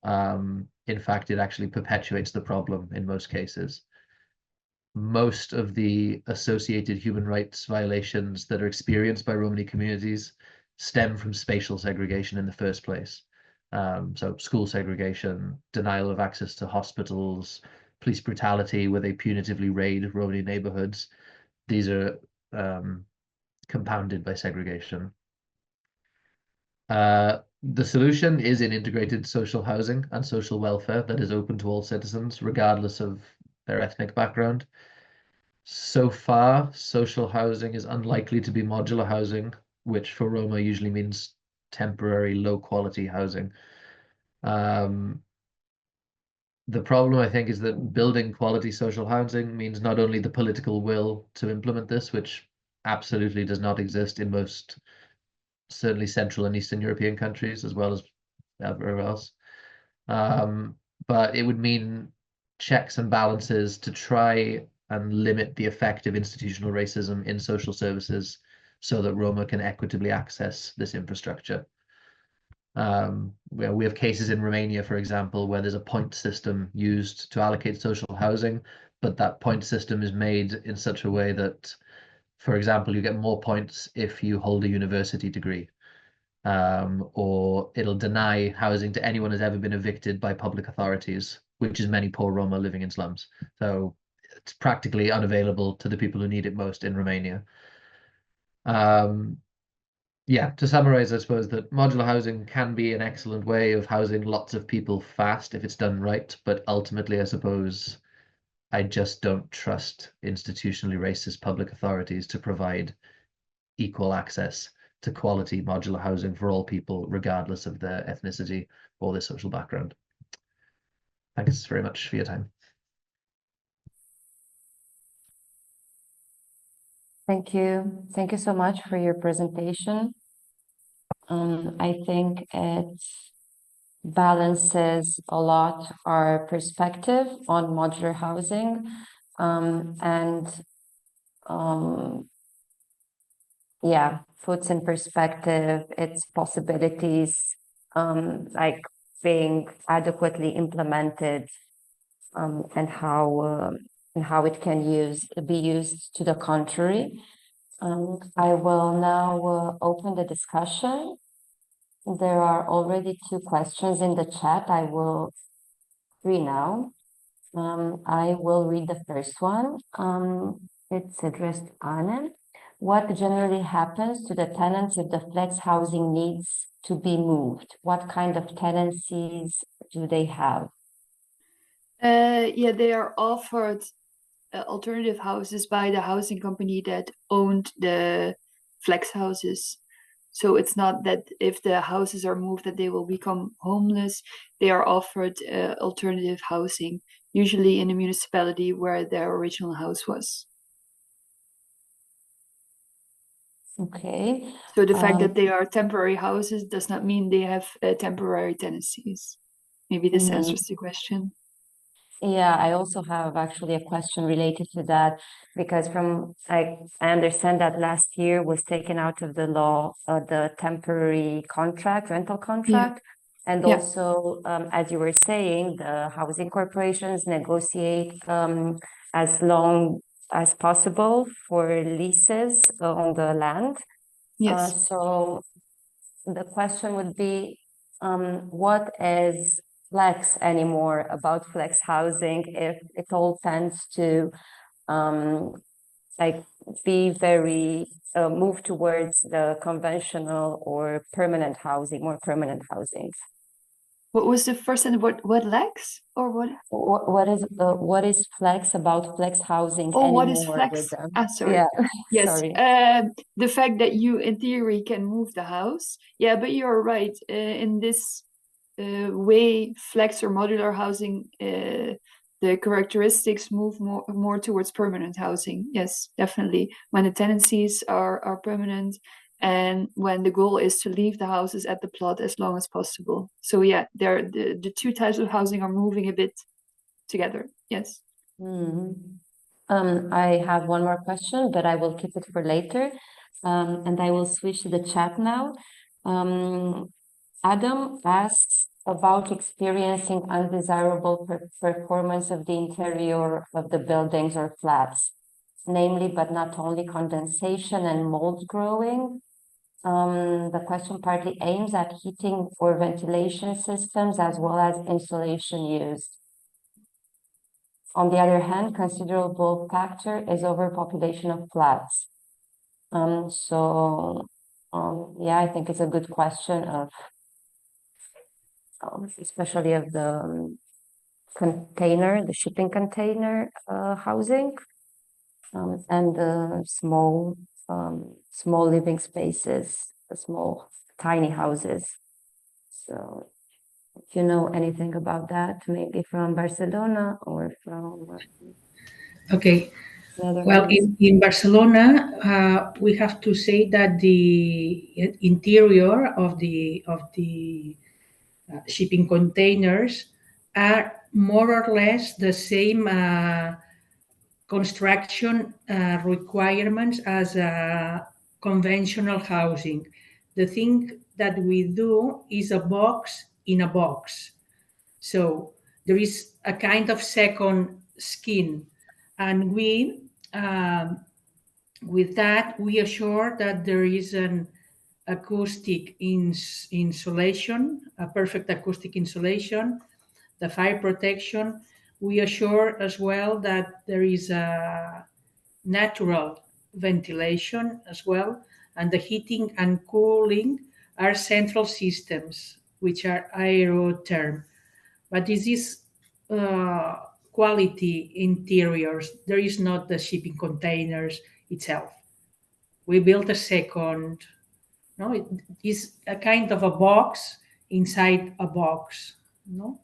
In fact, it actually perpetuates the problem in most cases. Most of the associated human rights violations that are experienced by Romani communities stem from spatial segregation in the first place. So school segregation, denial of access to hospitals, police brutality where they punitively raid Romani neighborhoods. These are compounded by segregation. The solution is in integrated social housing and social welfare that is open to all citizens, regardless of their ethnic background. So far, social housing is unlikely to be modular housing, which for Roma usually means temporary, low-quality housing. The problem, I think, is that building quality social housing means not only the political will to implement this, which absolutely does not exist in most, certainly Central and Eastern European countries, as well as everywhere else. But it would mean checks and balances to try and limit the effect of institutional racism in social services so that Roma can equitably access this infrastructure. We have cases in Romania, for example, where there's a point system used to allocate social housing, but that point system is made in such a way that, for example, you get more points if you hold a university degree, or it'll deny housing to anyone who's ever been evicted by public authorities, which is many poor Roma living in slums. So it's practically unavailable to the people who need it most in Romania. Yeah, to summarize, I suppose that modular housing can be an excellent way of housing lots of people fast if it's done right, but ultimately, I suppose, I just don't trust institutionally racist public authorities to provide equal access to quality modular housing for all people, regardless of their ethnicity or their social background. Thanks very much for your time. Thank you. Thank you so much for your presentation. I think it balances a lot our perspective on modular housing, yeah, puts in perspective its possibilities, like being adequately implemented, and how it can be used to the contrary. I will now open the discussion. There are already 2 questions in the chat. I will read now. I will read the first one. It's addressed to Aline. What generally happens to the tenants if the flex housing needs to be moved? What kind of tenancies do they have? Yeah, they are offered alternative houses by the housing company that owned the flex houses. So it's not that if the houses are moved that they will become homeless. They are offered alternative housing, usually in a municipality where their original house was. Okay. So the fact that they are temporary houses does not mean they have temporary tenancies. Maybe this answers the question. Yeah, I also have actually a question related to that, because I understand that last year was taken out of the law, the temporary rental contract. And also, as you were saying, the housing corporations negotiate as long as possible for leases on the land. Yes. So the question would be, what is flex anymore about flex housing if it all tends to like be very move towards the conventional or permanent housing, more permanent housing? What was the first and what lacks or what? What is flex about flex housing Oh, what is anymore with flex? them? Sorry. Yeah, Yes, sorry. the fact that you, in theory, can move the house. Yeah, but you're right. In this way, flex or modular housing, the characteristics move more towards permanent housing. Yes, definitely. When the tenancies are permanent, and when the goal is to leave the houses at the plot as long as possible. So yeah, the two types of housing are moving a bit together. Yes. I have one more question, but I will keep it for later. And I will switch to the chat now. Adam asks about experiencing undesirable performance of the interior of the buildings or flats, namely, but not only condensation and mold growing. The question partly aims at heating or ventilation systems as well as insulation used. On the other hand, considerable factor is overpopulation of flats. Yeah, I think it's a good question of, especially of the container, the shipping container housing, and the small living spaces, the small tiny houses. So if you know anything about that, maybe from Barcelona or from Okay. Well, Netherlands. in Barcelona, we have to say that the interior of the shipping containers are more or less the same construction requirements as conventional housing. The thing that we do is a box in a box. So there is a kind of second skin, and we, with that, we assure that there is an acoustic insulation, a perfect acoustic insulation, the fire protection. We assure as well that there is a natural ventilation as well, and the heating and cooling are central systems, which are aerotherm. But this is quality interiors. There is not the shipping containers itself. We built a second, no, it is a kind of a box inside a box, no?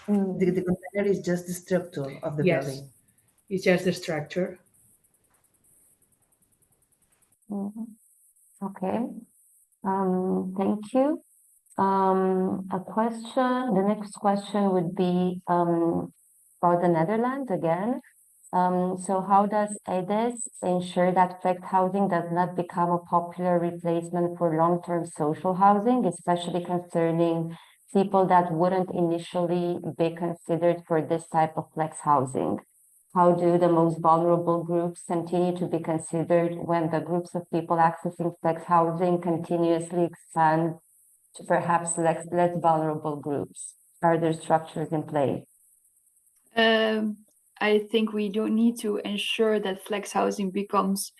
The container is just the structure of the Yes, building. it's just the structure. Okay. Thank you. The next question would be about the Netherlands again. So how does AEDES ensure that flex housing does not become a popular replacement for long-term social housing, especially concerning people that wouldn't initially be considered for this type of flex housing? How do the most vulnerable groups continue to be considered when the groups of people accessing flex housing continuously expand to perhaps less vulnerable groups? Are there structures in place? I think we don't need to ensure that flex housing becomes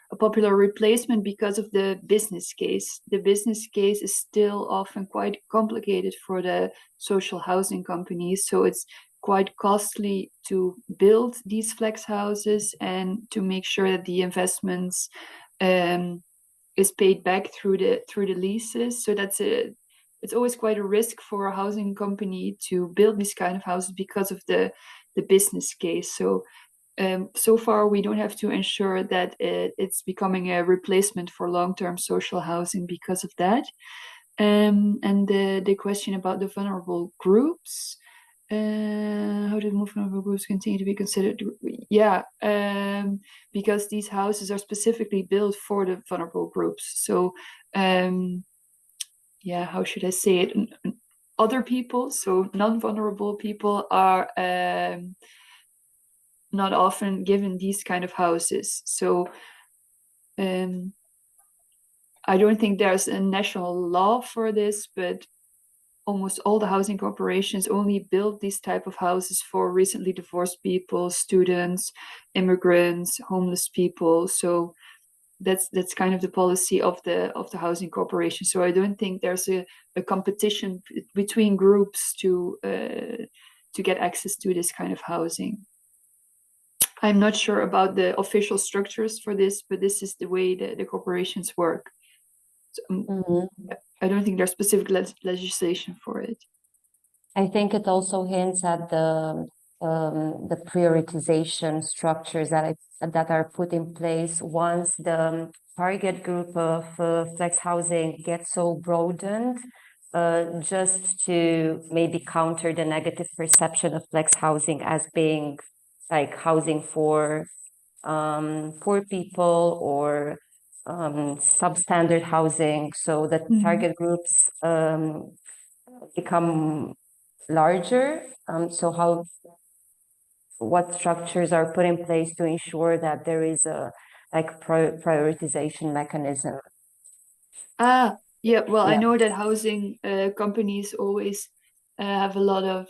a popular replacement because of the business case. The business case is still often quite complicated for the social housing companies, so it's quite costly to build these flex houses and to make sure that the investments is paid back through the leases. So it's always quite a risk for a housing company to build these kind of houses because of the business case. So so far we don't have to ensure that it's becoming a replacement for long-term social housing because of that. And the question about the vulnerable groups, how do more vulnerable groups continue to be considered? Yeah, because these houses are specifically built for the vulnerable groups. So yeah, how should I say it? Other people, so non-vulnerable people, are not often given these kind of houses. So I don't think there's a national law for this, but almost all the housing corporations only build these type of houses for recently divorced people, students, immigrants, homeless people. So that's kind of the policy of the housing corporation. So I don't think there's a competition between groups to get access to this kind of housing. I'm not sure about the official structures for this, but this is the way the corporations work. So, I don't think there's specific legislation for it. I think it also hints at the prioritization structures that are put in place once the target group of flex housing gets so broadened, just to maybe counter the negative perception of flex housing as being like housing for poor people or substandard housing. So the target groups become larger. So what structures are put in place to ensure that there is a prioritization mechanism? Yeah, well, I know that housing companies always have a lot of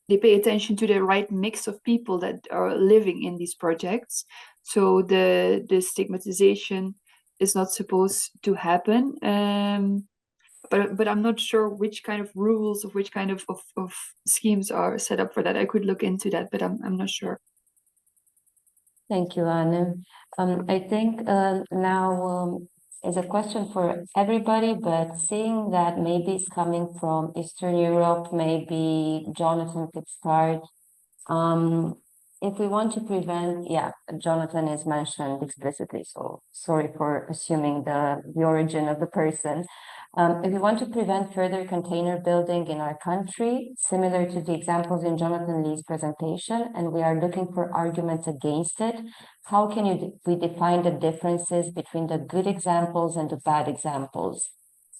they pay attention to the right mix of people that are living in these projects. So the stigmatization is not supposed to happen. But I'm not sure which kind of rules of which kind of schemes are set up for that. I could look into that, but I'm not sure. Thank you, Anne. I think now is a question for everybody, but seeing that maybe it's coming from Eastern Europe, maybe Jonathan could start. If we want to prevent, Jonathan is mentioned explicitly, so sorry for assuming the origin of the person. If we want to prevent further container building in our country, similar to the examples in Jonathan Lee's presentation, and we are looking for arguments against it, how can we define the differences between the good examples and the bad examples?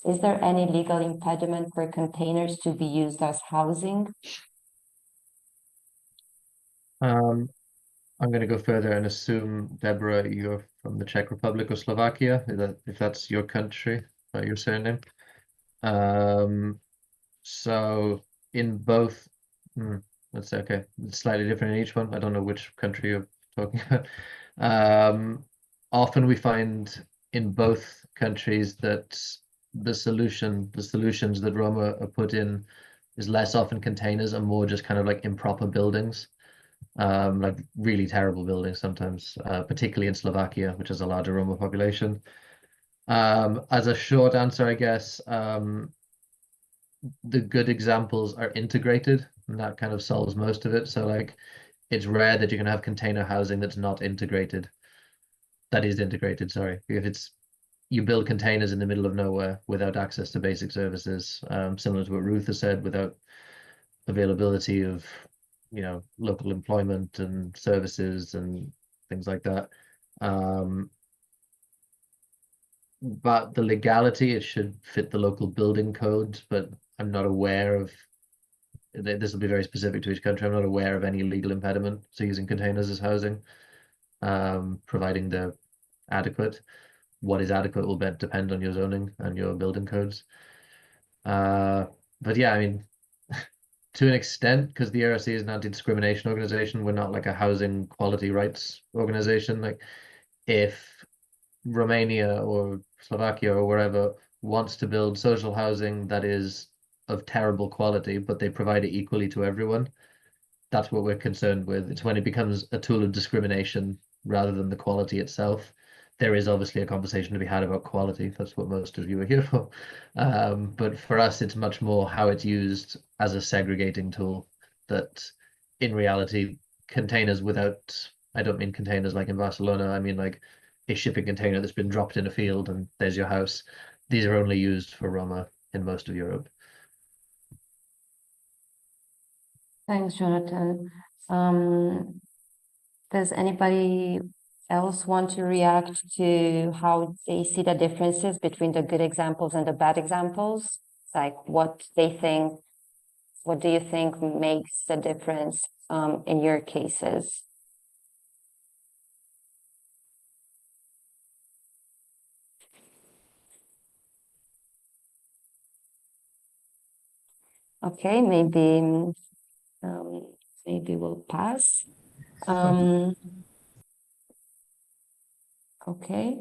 Is there any legal impediment for containers to be used as housing? I'm going to go further and assume, Deborah, you're from the Czech Republic or Slovakia, if that's your country, your surname. So in both, let's say, okay, it's slightly different in each one. I don't know which country you're talking about. Often we find in both countries that the solutions that Roma are put in is less often containers and more just kind of like improper buildings. Like really terrible buildings sometimes, particularly in Slovakia, which has a larger Roma population. As a short answer, I guess, the good examples are integrated, and that kind of solves most of it. So like, it's rare that you're gonna have container housing that's not integrated. That is integrated, sorry. If you build containers in the middle of nowhere without access to basic services, similar to what Ruth has said, without availability of local employment and services and things like that. But the legality, it should fit the local building codes, but I'm not aware of, this will be very specific to each country, I'm not aware of any legal impediment to using containers as housing, providing they're adequate. What is adequate will depend on your zoning and your building codes. But yeah, I mean, to an extent, because the RRC is an anti-discrimination organization, we're not like a housing quality rights organization. Like if Romania or Slovakia or wherever wants to build social housing that is of terrible quality, but they provide it equally to everyone, that's what we're concerned with. It's when it becomes a tool of discrimination rather than the quality itself. There is obviously a conversation to be had about quality. That's what most of you are here for. But for us, it's much more how it's used as a segregating tool, that in reality, containers without, I don't mean containers like in Barcelona, I mean like a shipping container that's been dropped in a field and there's your house. These are only used for Roma in most of Europe. Thanks, Jonathan. Does anybody else want to react to how they see the differences between the good examples and the bad examples? Like what do you think makes the difference in your cases? Okay, maybe we'll pass. Okay.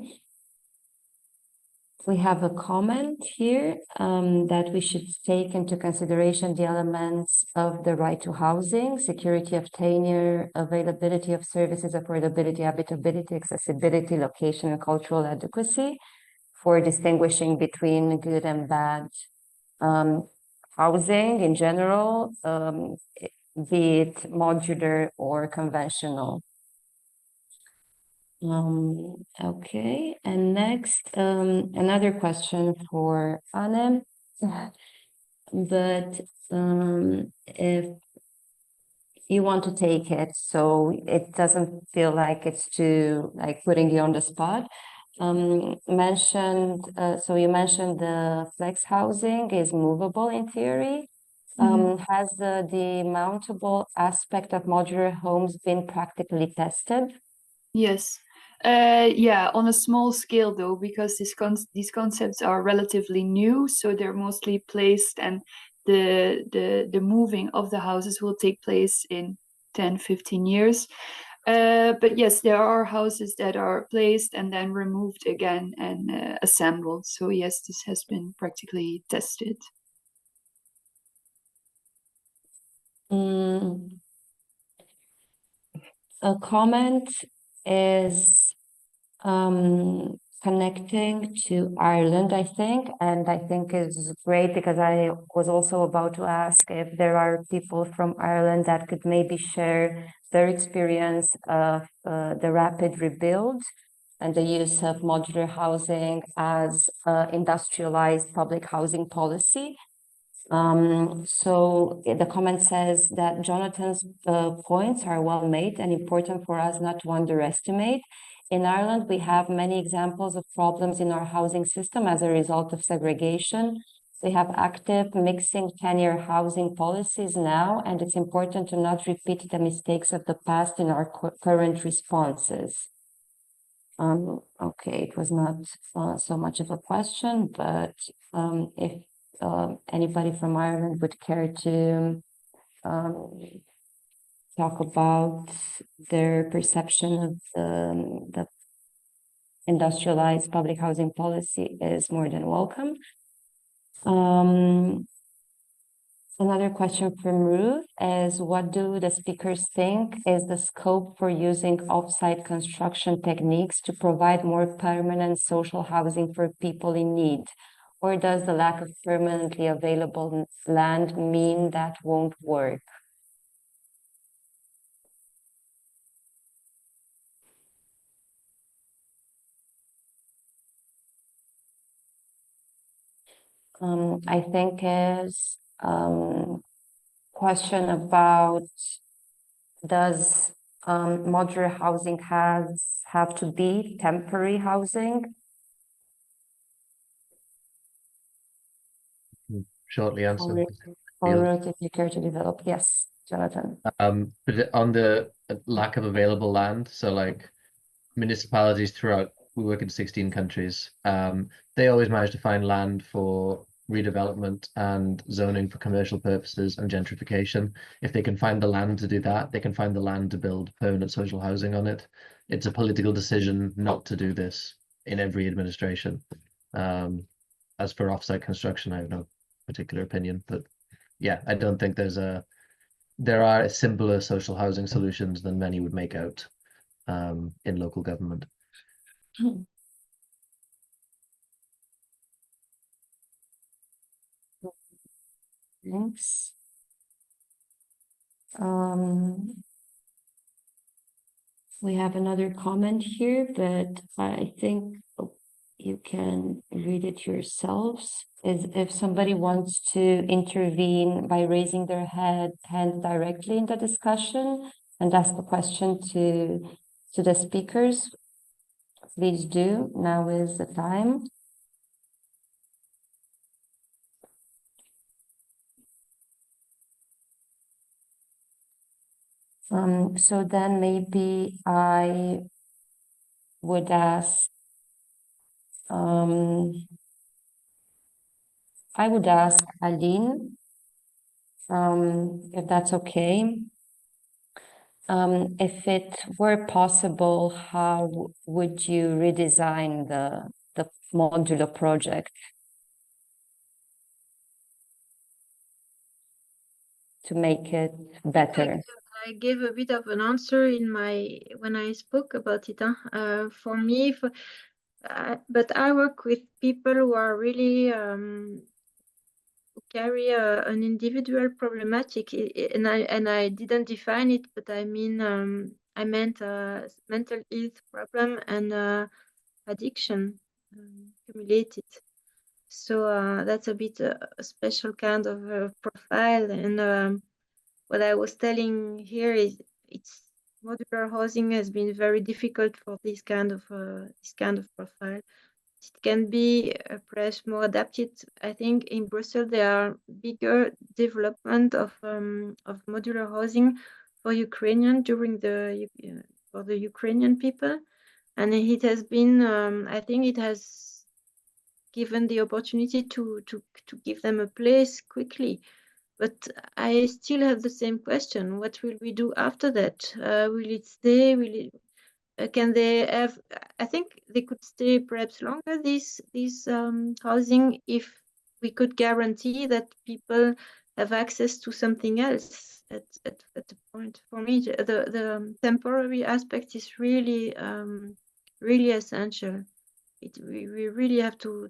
We have a comment here that we should take into consideration the elements of the right to housing, security of tenure, availability of services, affordability, habitability, accessibility, location, and cultural adequacy for distinguishing between good and bad housing in general, be it modular or conventional. Okay, and next, another question for Anne, but if you want to take it, so it doesn't feel like it's too, like putting you on the spot, so you mentioned the flex housing is movable in theory. Has the mountable aspect of modular homes been practically tested? Yes. Yeah, on a small scale though, because these concepts are relatively new, so they're mostly placed, and the moving of the houses will take place in 10-15 years. But yes, there are houses that are placed and then removed again and assembled. So yes, this has been practically tested. A comment is connecting to Ireland, I think, and I think is great because I was also about to ask if there are people from Ireland that could maybe share their experience of the rapid rebuild and the use of modular housing as industrialized public housing policy. So the comment says that Jonathan's points are well made and important for us not to underestimate. In Ireland, we have many examples of problems in our housing system as a result of segregation. We have active mixing tenure housing policies now, and it's important to not repeat the mistakes of the past in our current responses. Okay, it was not so much of a question, but if anybody from Ireland would care to talk about their perception of the industrialized public housing policy is more than welcome. Another question from Ruth is, what do the speakers think is the scope for using off-site construction techniques to provide more permanent social housing for people in need? Or does the lack of permanently available land mean that won't work? I think is question about does modular housing have to be temporary housing? Shortly answer. Or if you care to develop, yes, Jonathan. But on the lack of available land, so like municipalities throughout, we work in 16 countries. They always manage to find land for redevelopment and zoning for commercial purposes and gentrification. If they can find the land to do that, they can find the land to build permanent social housing on it. It's a political decision not to do this in every administration. As for offsite construction, I have no particular opinion, but yeah, I don't think there are simpler social housing solutions than many would make out in local government. Thanks. We have another comment here, but I think you can read it yourselves. Is if somebody wants to intervene by raising their hand directly in the discussion and ask a question to the speakers, please do. Now is the time. So then maybe I would ask, Aline, if that's okay. If it were possible, how would you redesign the modular project to make it better? I gave a bit of an answer in when I spoke about it. For me, but I work with people who are really who carry an individual problematic, and I didn't define it, but I mean I meant mental health problem and addiction accumulated. So that's a bit a special kind of profile, and what I was telling here is modular housing has been very difficult for this kind of profile. It can be perhaps more adapted. I think in Brussels there are bigger development of modular housing for Ukrainian during for the Ukrainian people, and it has been I think it has given the opportunity to give them a place quickly. But I still have the same question. What will we do after that? Will it stay? Will it? Can they have? I think they could stay perhaps longer. This housing, if we could guarantee that people have access to something else at the point. For me, the temporary aspect is really really essential. We really have to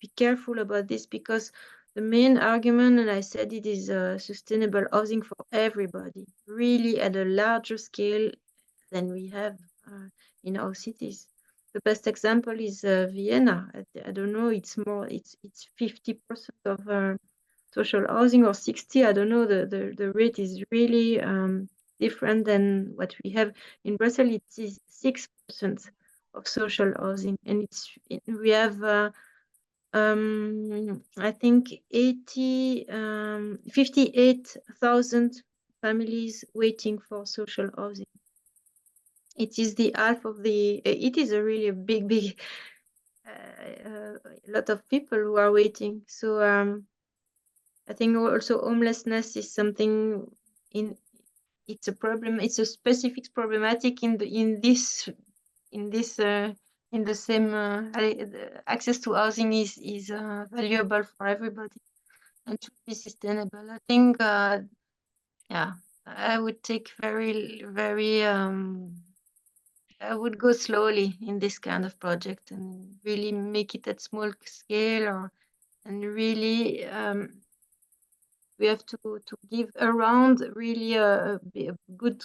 be careful about this, because the main argument, and I said it, is sustainable housing for everybody, really at a larger scale than we have in our cities. The best example is Vienna. I don't know, it's 50% of social housing, or 60. I don't know, the rate is really different than what we have in Brussels. It is 6% of social housing, and we have I think 58,000 families waiting for social housing. It is the half of the. It is a really big lot of people who are waiting. So I think also homelessness is something it's a problem. It's a specific problematic in the same access to housing is valuable for everybody and should be sustainable. I think yeah, I would take very I would go slowly in this kind of project and really make it at small scale, and really we have to give around really a good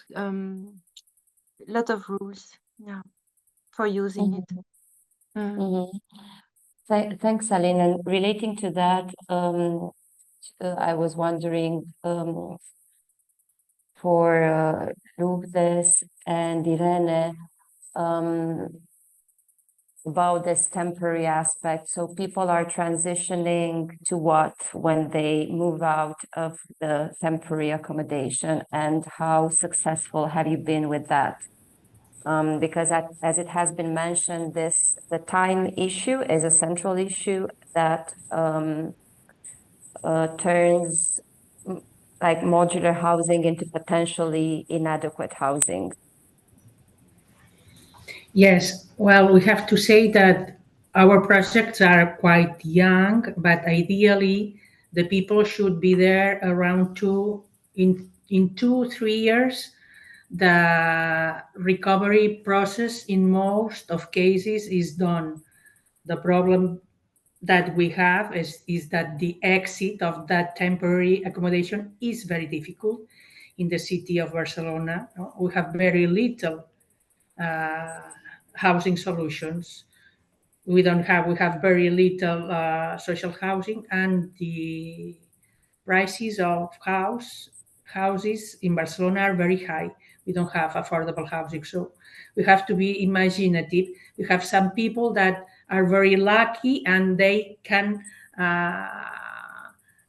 lot of rules, yeah, for using it. Thanks, Aline. And relating to that, I was wondering for Lourdes and Irene about this temporary aspect. So people are transitioning to what when they move out of the temporary accommodation, and how successful have you been with that? Because as it has been mentioned, the time issue is a central issue that turns like modular housing into potentially inadequate housing. Yes, well, we have to say that our projects are quite young, but ideally the people should be there around in 2-3 years. The recovery process in most of cases is done. The problem that we have is that the exit of that temporary accommodation is very difficult in the city of Barcelona. We have very little housing solutions. We have very little social housing, and the prices of houses in Barcelona are very high. We don't have affordable housing, so we have to be imaginative. We have some people that are very lucky and they can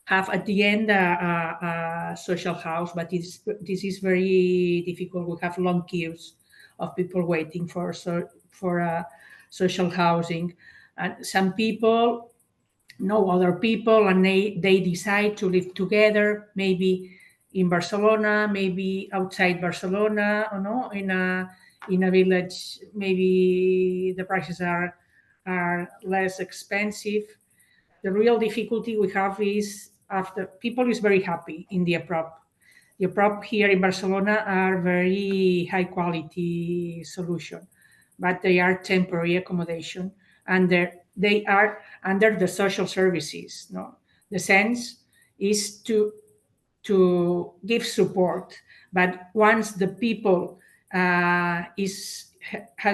have at the end a social house, but this is very difficult. We have long queues of people waiting for social housing, and some people know other people and they decide to live together. Maybe in Barcelona, maybe outside Barcelona, or no, in a village, maybe the prices are less expensive. The real difficulty we have is after people is very happy in the APROP. The APROP here in Barcelona are very high quality solution, but they are temporary accommodation, and they are under the social services. No, the sense is to give support, but once the people has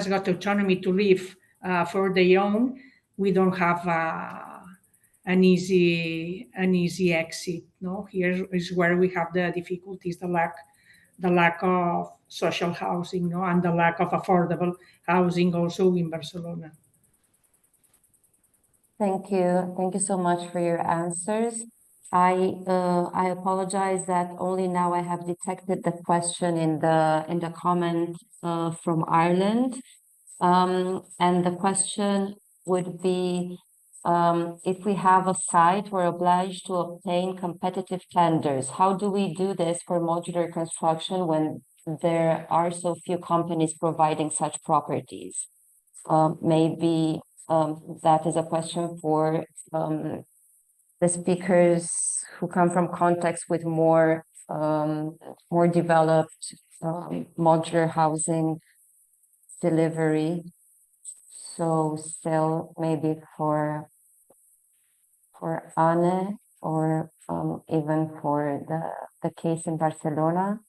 got autonomy to live for their own, we don't have an easy exit. No, here is where we have the difficulties, the lack of social housing, no, and the lack of affordable housing also in Barcelona. Thank you. Thank you so much for your answers. I apologize that only now I have detected the question in the comment from Ireland. And the question would be, if we have a site, we're obliged to obtain competitive tenders. How do we do this for modular construction when there are so few companies providing such properties? Maybe that is a question for the speakers who come from contexts with more developed modular housing delivery. So still maybe for Anne, or even for the case in Barcelona.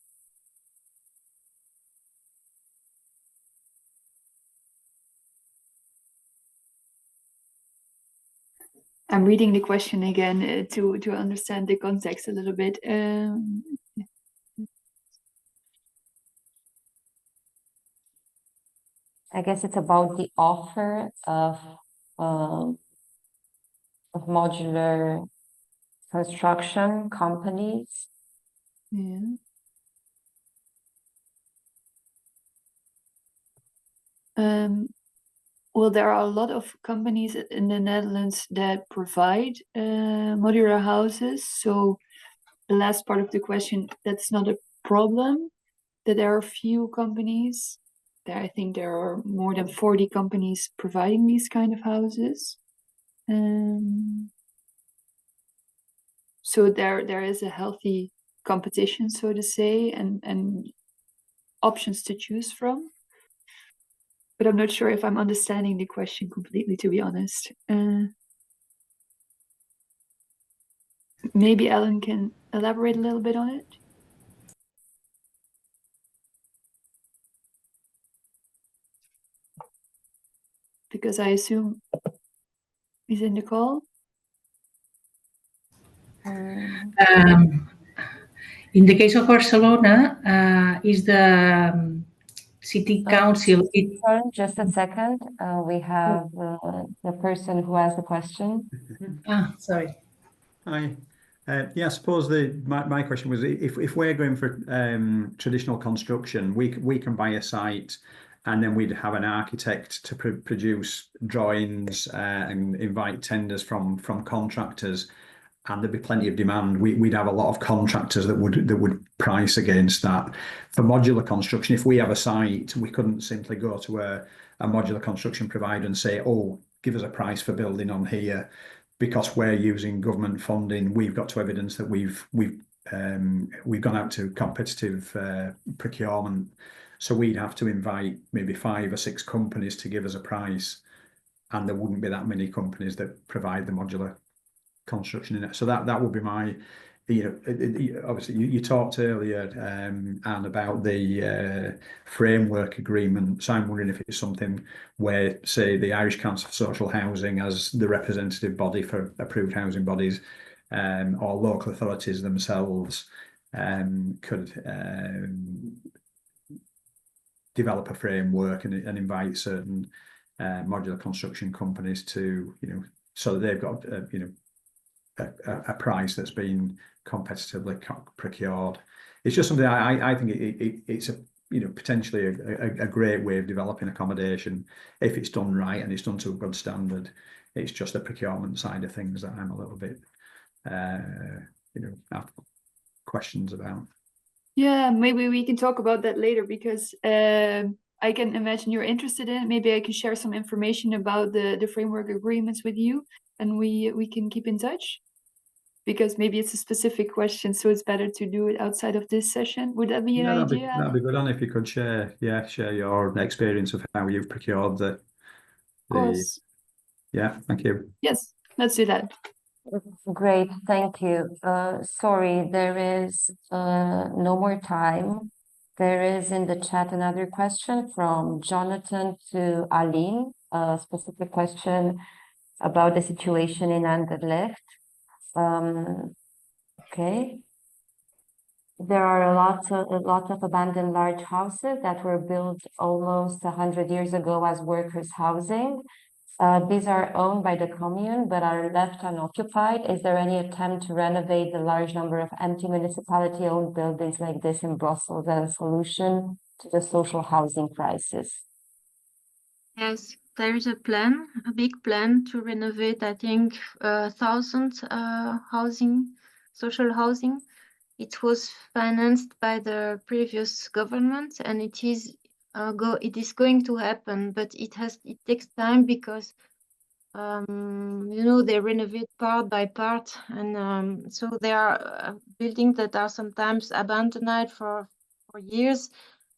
I'm reading the question again to understand the context a little bit. I guess it's about the offer of modular construction companies. Yeah. Well, there are a lot of companies in the Netherlands that provide modular houses. So the last part of the question, that's not a problem, that there are few companies. I think there are more than 40 companies providing these kind of houses. So there is a healthy competition, so to say, and options to choose from. But I'm not sure if I'm understanding the question completely, to be honest. Maybe Aline can elaborate a little bit on it. Because I assume he's in the call. In the case of Barcelona, is the city council. Sorry, just a second. We have the person who asked the question. Sorry. Hi. Yeah, I suppose my question was, if we're going for traditional construction, we can buy a site, and then we'd have an architect to produce drawings and invite tenders from contractors, and there'd be plenty of demand. We'd have a lot of contractors that would price against that. For modular construction, if we have a site, we couldn't simply go to a modular construction provider and say, oh, give us a price for building on here. Because we're using government funding, we've got to evidence that we've gone out to competitive procurement. So we'd have to invite maybe 5 or 6 companies to give us a price, and there wouldn't be that many companies that provide the modular construction in it. So that would be my, obviously you talked earlier, Anne, about the framework agreement. So I'm wondering if it's something where, say, the Irish Council for Social Housing as the representative body for approved housing bodies, or local authorities themselves could develop a framework and invite certain modular construction companies to, so that they've got, a price that's been competitively procured. It's just something I think it's a potentially a great way of developing accommodation if it's done right and it's done to a good standard. It's just the procurement side of things that I'm a little bit questions about. Yeah, maybe we can talk about that later, because I can imagine you're interested in it. Maybe I can share some information about the framework agreements with you, and we can keep in touch, because maybe it's a specific question, so it's better to do it outside of this session. Would that be an idea? That'd be good, and if you could share your experience of how you've procured Of course. Thank you. Yes, let's do that. Great, thank you. Sorry, there is no more time. There is in the chat another question from Jonathan to Aline, a specific question about the situation in Anderlecht. Okay. There are a lot of abandoned large houses that were built almost 100 years ago as workers' housing. These are owned by the commune, but are left unoccupied. Is there any attempt to renovate the large number of empty municipality-owned buildings like this in Brussels as a solution to the social housing crisis? Yes, there is a plan, a big plan to renovate, I think, 1,000 social housing. It was financed by the previous government, and it is going to happen, but it takes time, because they renovate part by part, and so there are buildings that are sometimes abandoned for years,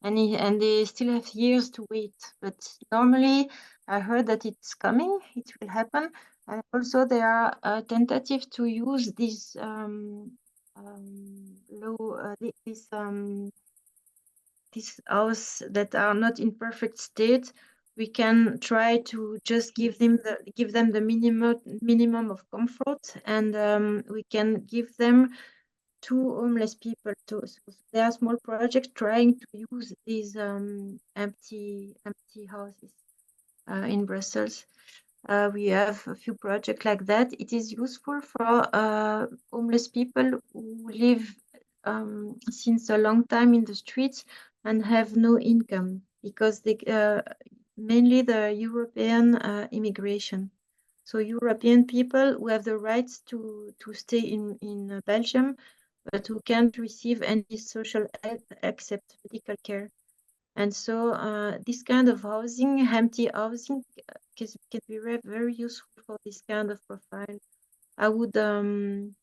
and they still have years to wait. But normally, I heard that it's coming, it will happen, and also there are tentatives to use this this house that are not in perfect state. We can try to just give them the minimum of comfort, and we can give them to homeless people too. So there are small projects trying to use these empty houses in Brussels. We have a few projects like that. It is useful for homeless people who live since a long time in the streets and have no income, because they mainly the European immigration. So European people who have the rights to stay in Belgium, but who can't receive any social help except medical care. And so this kind of housing, empty housing, can be very useful for this kind of profile. I would I'm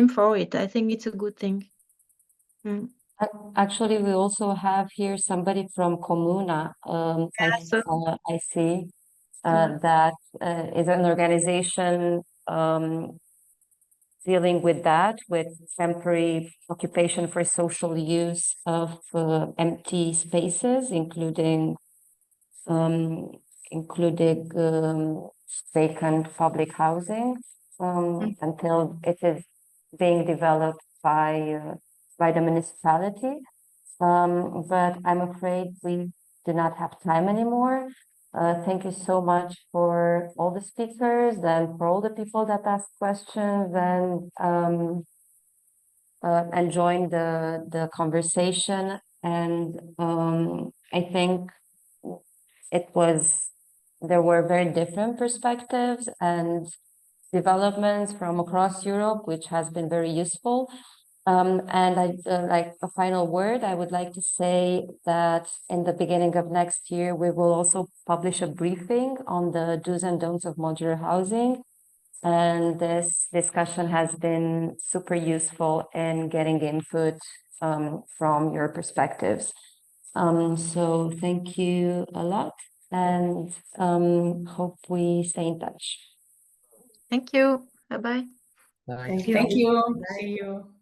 for it. I think it's a good thing. Actually, we also have here somebody from Comuna. I see that is an organization dealing with that, with temporary occupation for social use of empty spaces, including vacant public housing, until it is being developed by the municipality. But I'm afraid we do not have time anymore. Thank you so much for all the speakers and for all the people that asked questions and joined the conversation. And I think there were very different perspectives and developments from across Europe, which has been very useful. And like a final word, I would like to say that in the beginning of next year, we will also publish a briefing on the do's and don'ts of modular housing. And this discussion has been super useful in getting input from your perspectives. So thank you a lot, and hope we stay in touch. Thank you. Bye-bye. Thank you. See you.